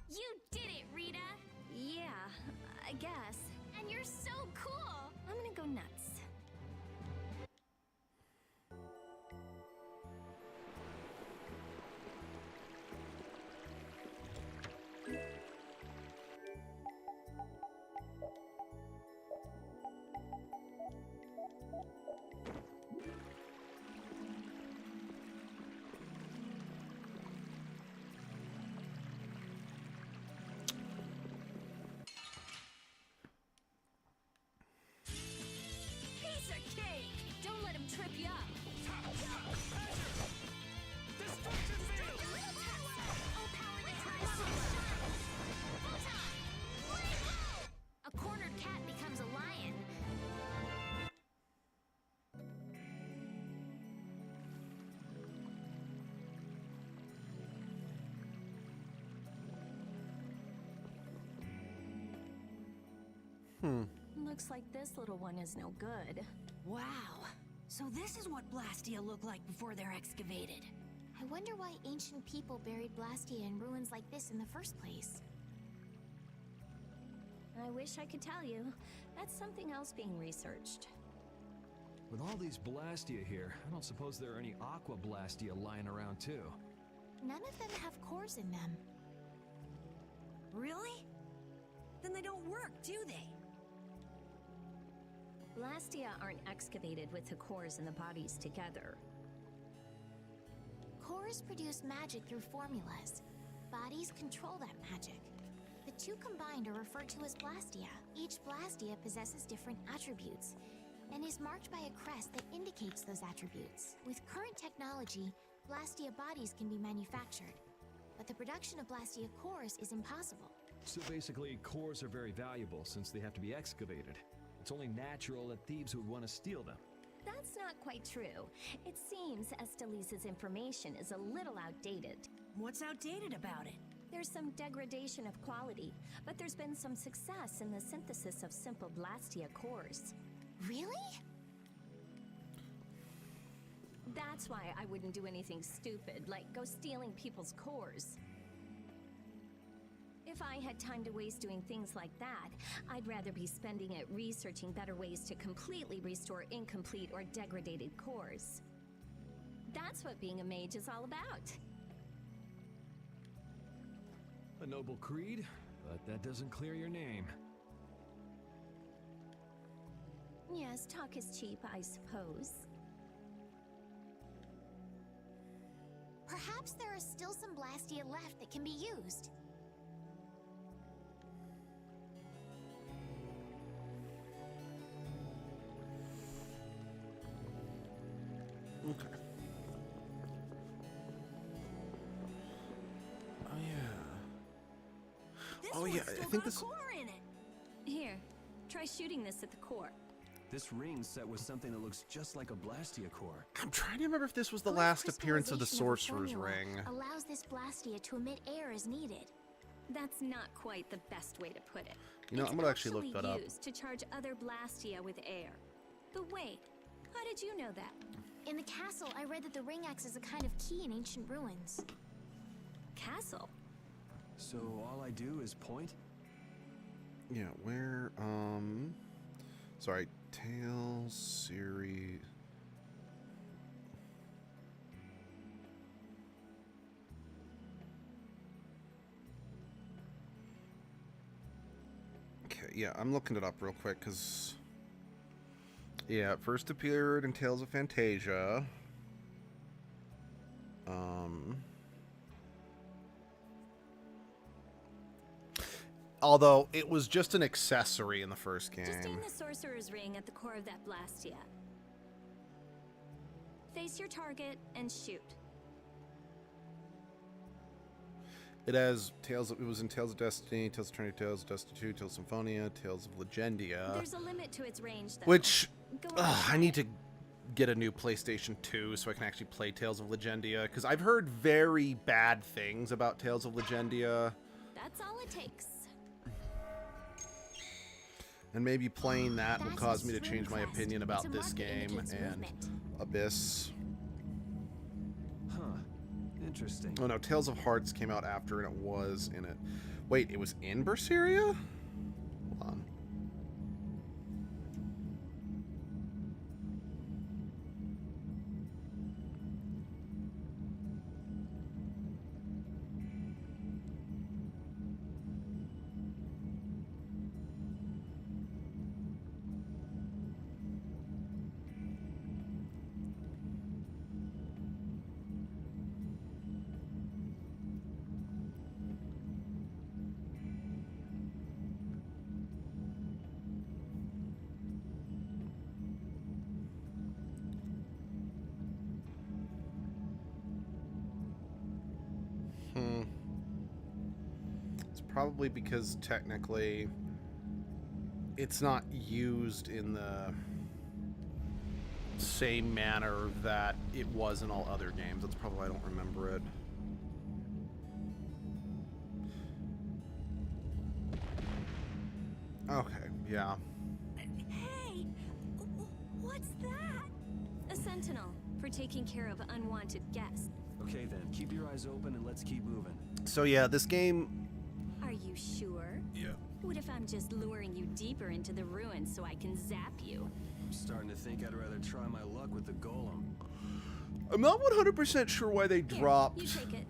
You did it, Rita. Yeah, I guess. And you're so cool. I'm gonna go nuts. Piece of cake! Don't let him trip you up. Destruction field! All power that tries A cornered cat becomes a lion. Looks like this little one is no good. Wow. So this is what Blastia looked like before they're excavated. I wonder why ancient people buried Blastia in ruins like this in the first place. I wish I could tell you. That's something else being researched. With all these Blastia here, I don't suppose there are any Aqua Blastia lying around too. None of them have cores in them. Really? Then they don't work, do they? Blastia aren't excavated with the cores and the bodies together. Cores produce magic through formulas. Bodies control that magic. The two combined are referred to as Blastia. Each Blastia possesses different attributes and is marked by a crest that indicates those attributes. With current technology, Blastia bodies can be manufactured, but the production of Blastia cores is impossible. So basically, cores are very valuable since they have to be excavated. It's only natural that thieves would want to steal them. That's not quite true. It seems Estelise's information is a little outdated. What's outdated about it? There's some degradation of quality, but there's been some success in the synthesis of simple Blastia cores. Really? That's why I wouldn't do anything stupid, like go stealing people's cores. If I had time to waste doing things like that, I'd rather be spending it researching better ways to completely restore incomplete or degraded cores. That's what being a mage is all about. A noble creed, but that doesn't clear your name. Yes, talk is cheap, I suppose. Perhaps there are still some Blastia left that can be used. This Oh one's yeah, still I think got this. a core in it. Here, try shooting this at the core. This ring set with something that looks just like a Blastia core. I'm trying to remember if this was the Quick last appearance of the crystallization Sorcerer's formula Ring. allows this Blastia to emit air as needed. That's not quite the best way to put it. You know, It's I'm gonna actually look that up. used to charge other Blastia with air. But wait, how did you know that? In the castle, I read that the ring acts as a kind of key in ancient ruins. Castle? So all I do is point? Yeah, where, sorry, Tales series. Okay, yeah, I'm looking it up real quick, because, yeah, it first appeared in Tales of Fantasia. Although it was just an accessory in the first game. Just aim the Sorcerer's Ring at the core of that Blastia. Face your target and shoot. It has Tales of, it was in Tales of Destiny, Tales of Eternity, Tales of Destiny 2, Tales of Symphonia, Tales of Legendia. There's a limit to its range, though. Which, Go on. I need to get a new PlayStation 2 so I can actually play Tales of Legendia, because I've heard very bad things about Tales of Legendia. That's all it takes. And maybe playing that will That's cause a me to string change my crest. opinion about It's a this mark that game indicates and movement. Abyss. Huh. Interesting. Oh no, Tales of Hearts came out after and it was in it. Wait, it was in Berseria? Hold on. It's probably because technically it's not used in the same manner that it was in all other games. That's probably why I don't remember it. Okay, yeah. Hey, what's that? A sentinel for taking care of unwanted guests. Okay then, keep your eyes open and let's keep moving. So yeah, this game... Are you sure? Yeah. What if I'm just luring you deeper into the ruins so I can zap you? I'm starting to think I'd rather try my luck with the golem. I'm not 100% sure why they Here, dropped you take it.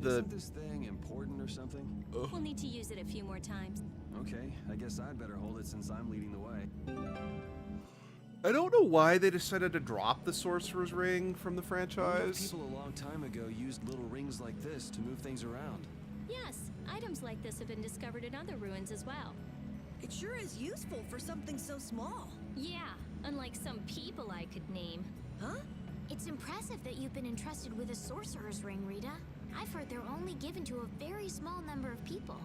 the... Isn't this thing important or something? We'll need to use it a few more times. Okay, I guess I'd better hold it since I'm leading the way. I don't know why they decided to drop the Sorcerer's Ring from the Enough franchise. people a long time ago used little rings like this to move things around. Yes, items like this have been discovered in other ruins as well. It sure is useful for something so small. Yeah, unlike some people I could name. Huh? It's impressive that you've been entrusted with a sorcerer's ring, Rita. I've heard they're only given to a very small number of people.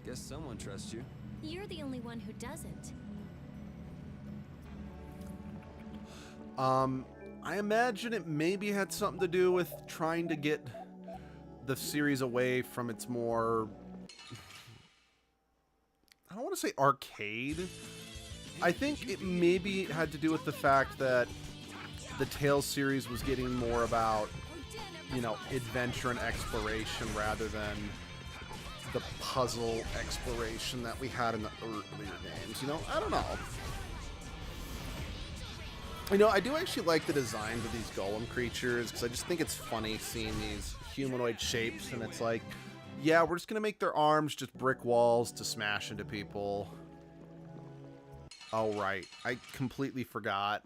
Guess someone trusts you. You're the only one who doesn't. I imagine it maybe had something to do with trying to get the series away from its more... I don't want to say arcade. I think it maybe had to do with the fact that the Tales series was getting more about, you know, adventure and exploration rather than the puzzle exploration that we had in the earlier games. You know, I don't know. You know, I do actually like the designs of these golem creatures because I just think it's funny seeing these humanoid shapes, and it's like, yeah, we're just gonna make their arms just brick walls to smash into people. Oh, right. I completely forgot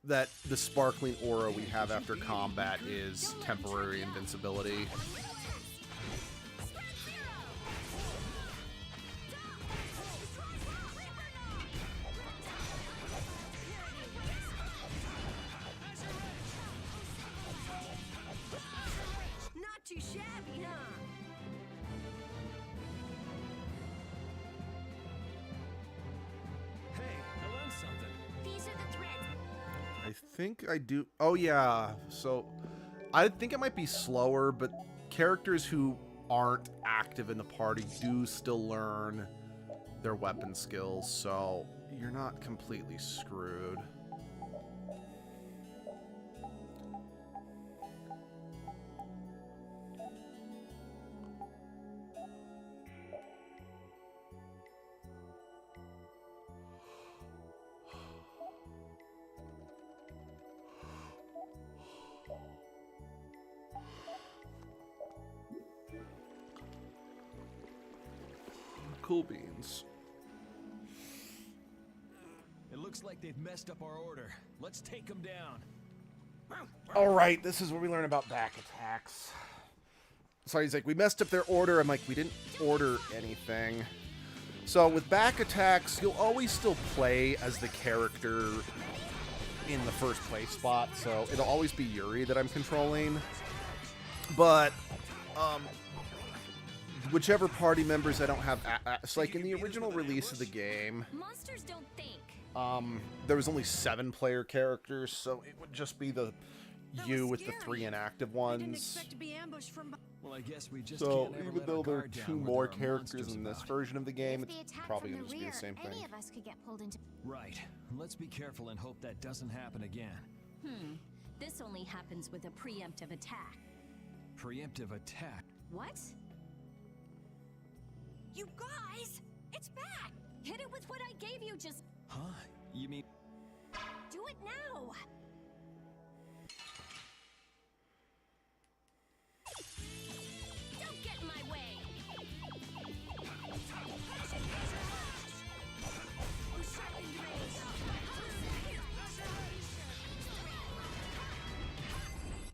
that the sparkling aura we have after combat is temporary invincibility. Not too shabby, huh? think I do. Oh, yeah. So I think it might be slower, but characters who aren't active in the party do still learn their weapon skills, so you're not completely screwed. Cool beans. It looks like they've messed up our order. Let's take them down. All right, this is where we learn about back attacks. So he's like, we messed up their order. I'm like, we didn't order anything. So with back attacks, you'll always still play as the character in the first place spot. So it'll always be Yuri that I'm controlling. But whichever party members I don't have, so like in the original release of the game, Monsters don't think. there was only 7 player characters, so it would just be the you with the 3 inactive ones. Well, I guess we just So can't ever even let though our there are guard 2 down when more there are characters monsters in this about. version of the game, If they it's attack probably from going the to be rear, the same any thing. of us could get pulled into. Right. Let's be careful and hope that doesn't happen again. This only happens with a preemptive attack. Preemptive attack. What? You guys, it's back. Hit it with what I gave you just... Huh? You mean... Do it now! Don't get in my way!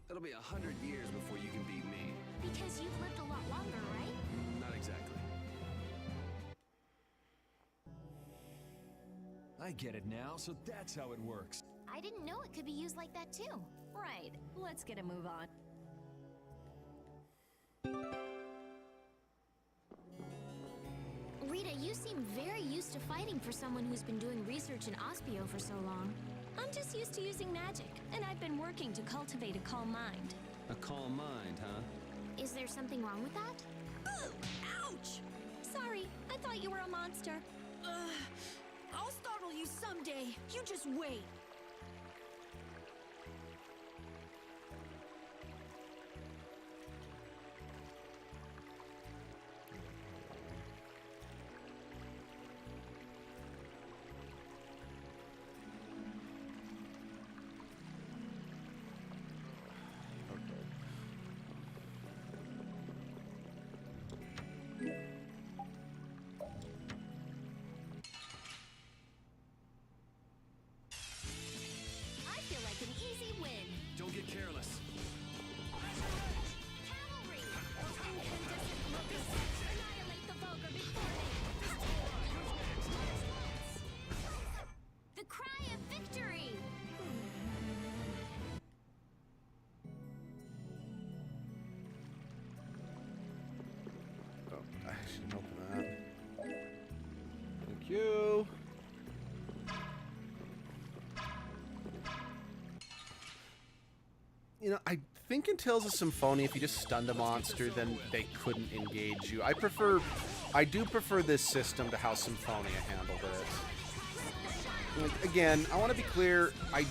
It'll be 100 years before you can beat me. Because you've lived a lot longer, right? Not exactly. I get it now, so that's how it works. I didn't know it could be used like that too. Right, let's get a move on. Rita, you seem very used to fighting for someone who's been doing research in Ospio for so long. I'm just used to using magic, and I've been working to cultivate a calm mind. A calm mind, huh? Is there something wrong with that? Ooh, ouch! Sorry, I thought you were a monster. I'll startle you someday. You just wait. I feel like an easy win. Don't get careless. Cavalry! Incandescent locusts! Annihilate the vulgar before they... The cry of victory! Oh, I should open that. Thank you. You know, I think in Tales of Symphonia, if you just stunned a monster, then they couldn't engage you. I do prefer this system to how Symphonia handled it. Like, again, I want to be clear, I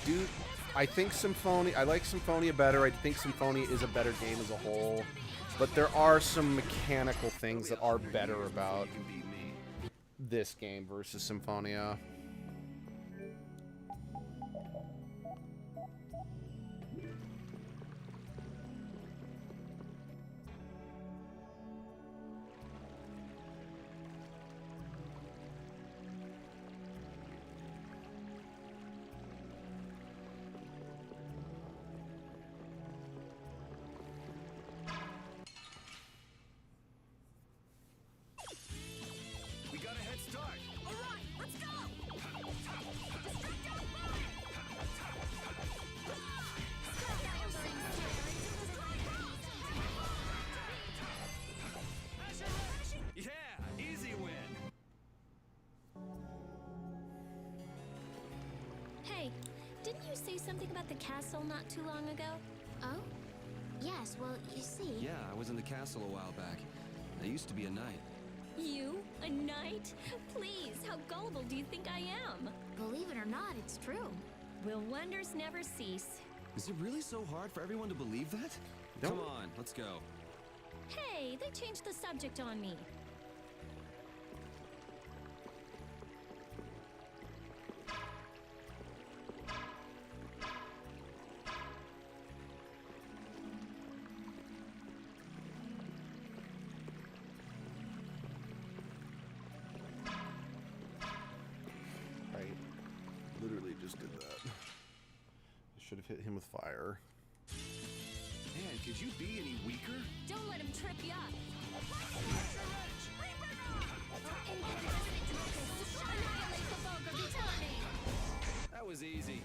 like Symphonia better. I think Symphonia is a better game as a whole. But there are some mechanical things that are better about this game versus Symphonia. We got a head start. All right, let's go. didn't you say something about the castle not too long ago? Oh? Yes, well, you see... Yeah, I was in the castle a while back. I used to be a knight. You? A knight? Please, how gullible do you think I am? Believe it or not, it's true. Will wonders never cease? Is it really so hard for everyone to believe that? Come on, let's go. Hey, they changed the subject on me. Right. Literally just did that. I should have hit him with fire. Man, could you be any weaker? Don't let him trip you up. That was easy.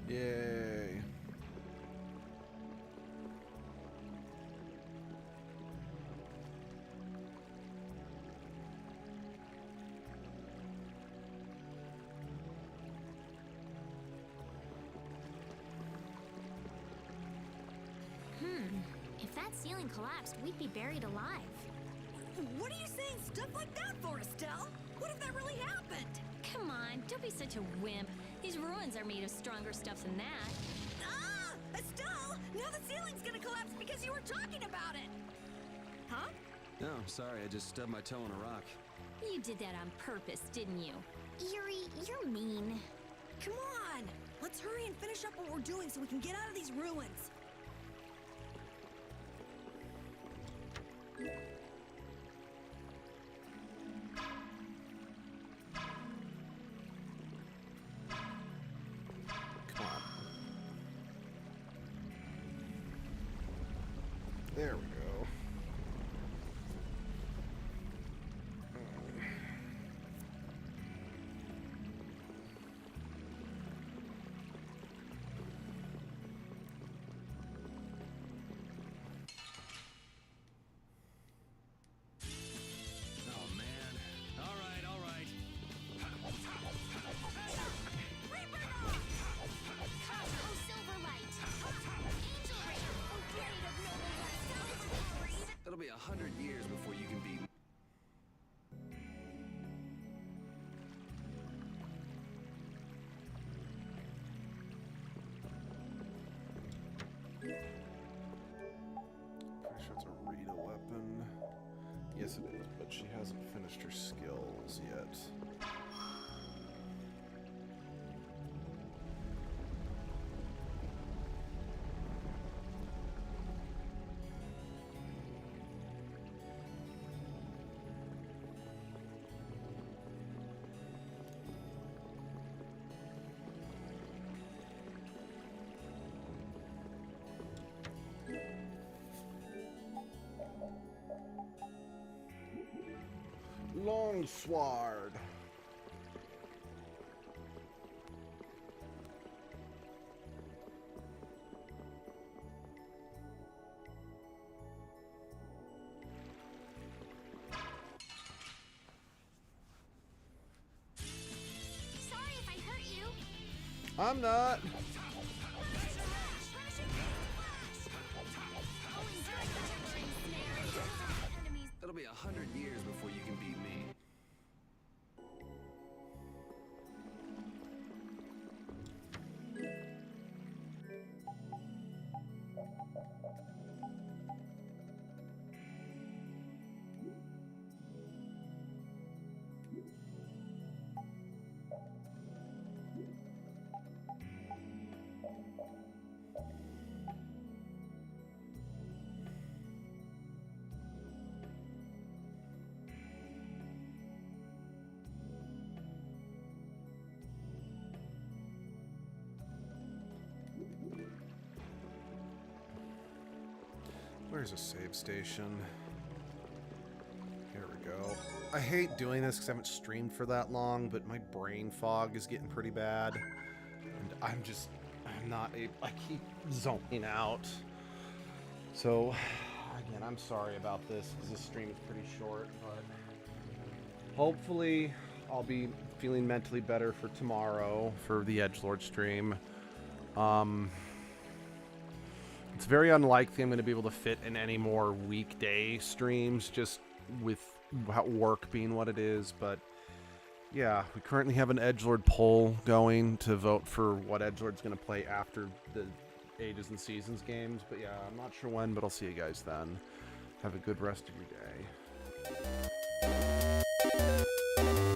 Yay. If that ceiling collapsed, we'd be buried alive. What are you saying stuff like that for, Estelle? What if that really happened? Come on, don't be such a wimp. These ruins are made of stronger stuff than that. Ah! Estelle! Now the ceiling's gonna collapse because you were talking about it! Huh? No, sorry, I just stubbed my toe on a rock. You did that on purpose, didn't you? Yuri, you're mean. Come on! Let's hurry and finish up what we're doing so we can get out of these ruins. Come on. There we go. Oh, man. All right, all right. Oh, Silverlight! Angel Ray! Oh, blade of noble light! It'll be 100 years before you can beat me. Pretty sure it's a Rita weapon. Yes, it is, but she hasn't finished her skills yet. Long sword. Sorry if I hurt you. I'm not. It'll be 100 years before you can beat me. Where's a save station? I hate doing this because I haven't streamed for that long, but my brain fog is getting pretty bad. And I'm not able, I keep zoning out. So, again, I'm sorry about this because this stream is pretty short, but hopefully I'll be feeling mentally better for tomorrow for the Edgelord stream. It's very unlikely I'm going to be able to fit in any more weekday streams just with work being what it is, but yeah, we currently have an Edgelord poll going to vote for what Edgelord's going to play after the Ages and Seasons games, but yeah, I'm not sure when, but I'll see you guys then. Have a good rest of your day.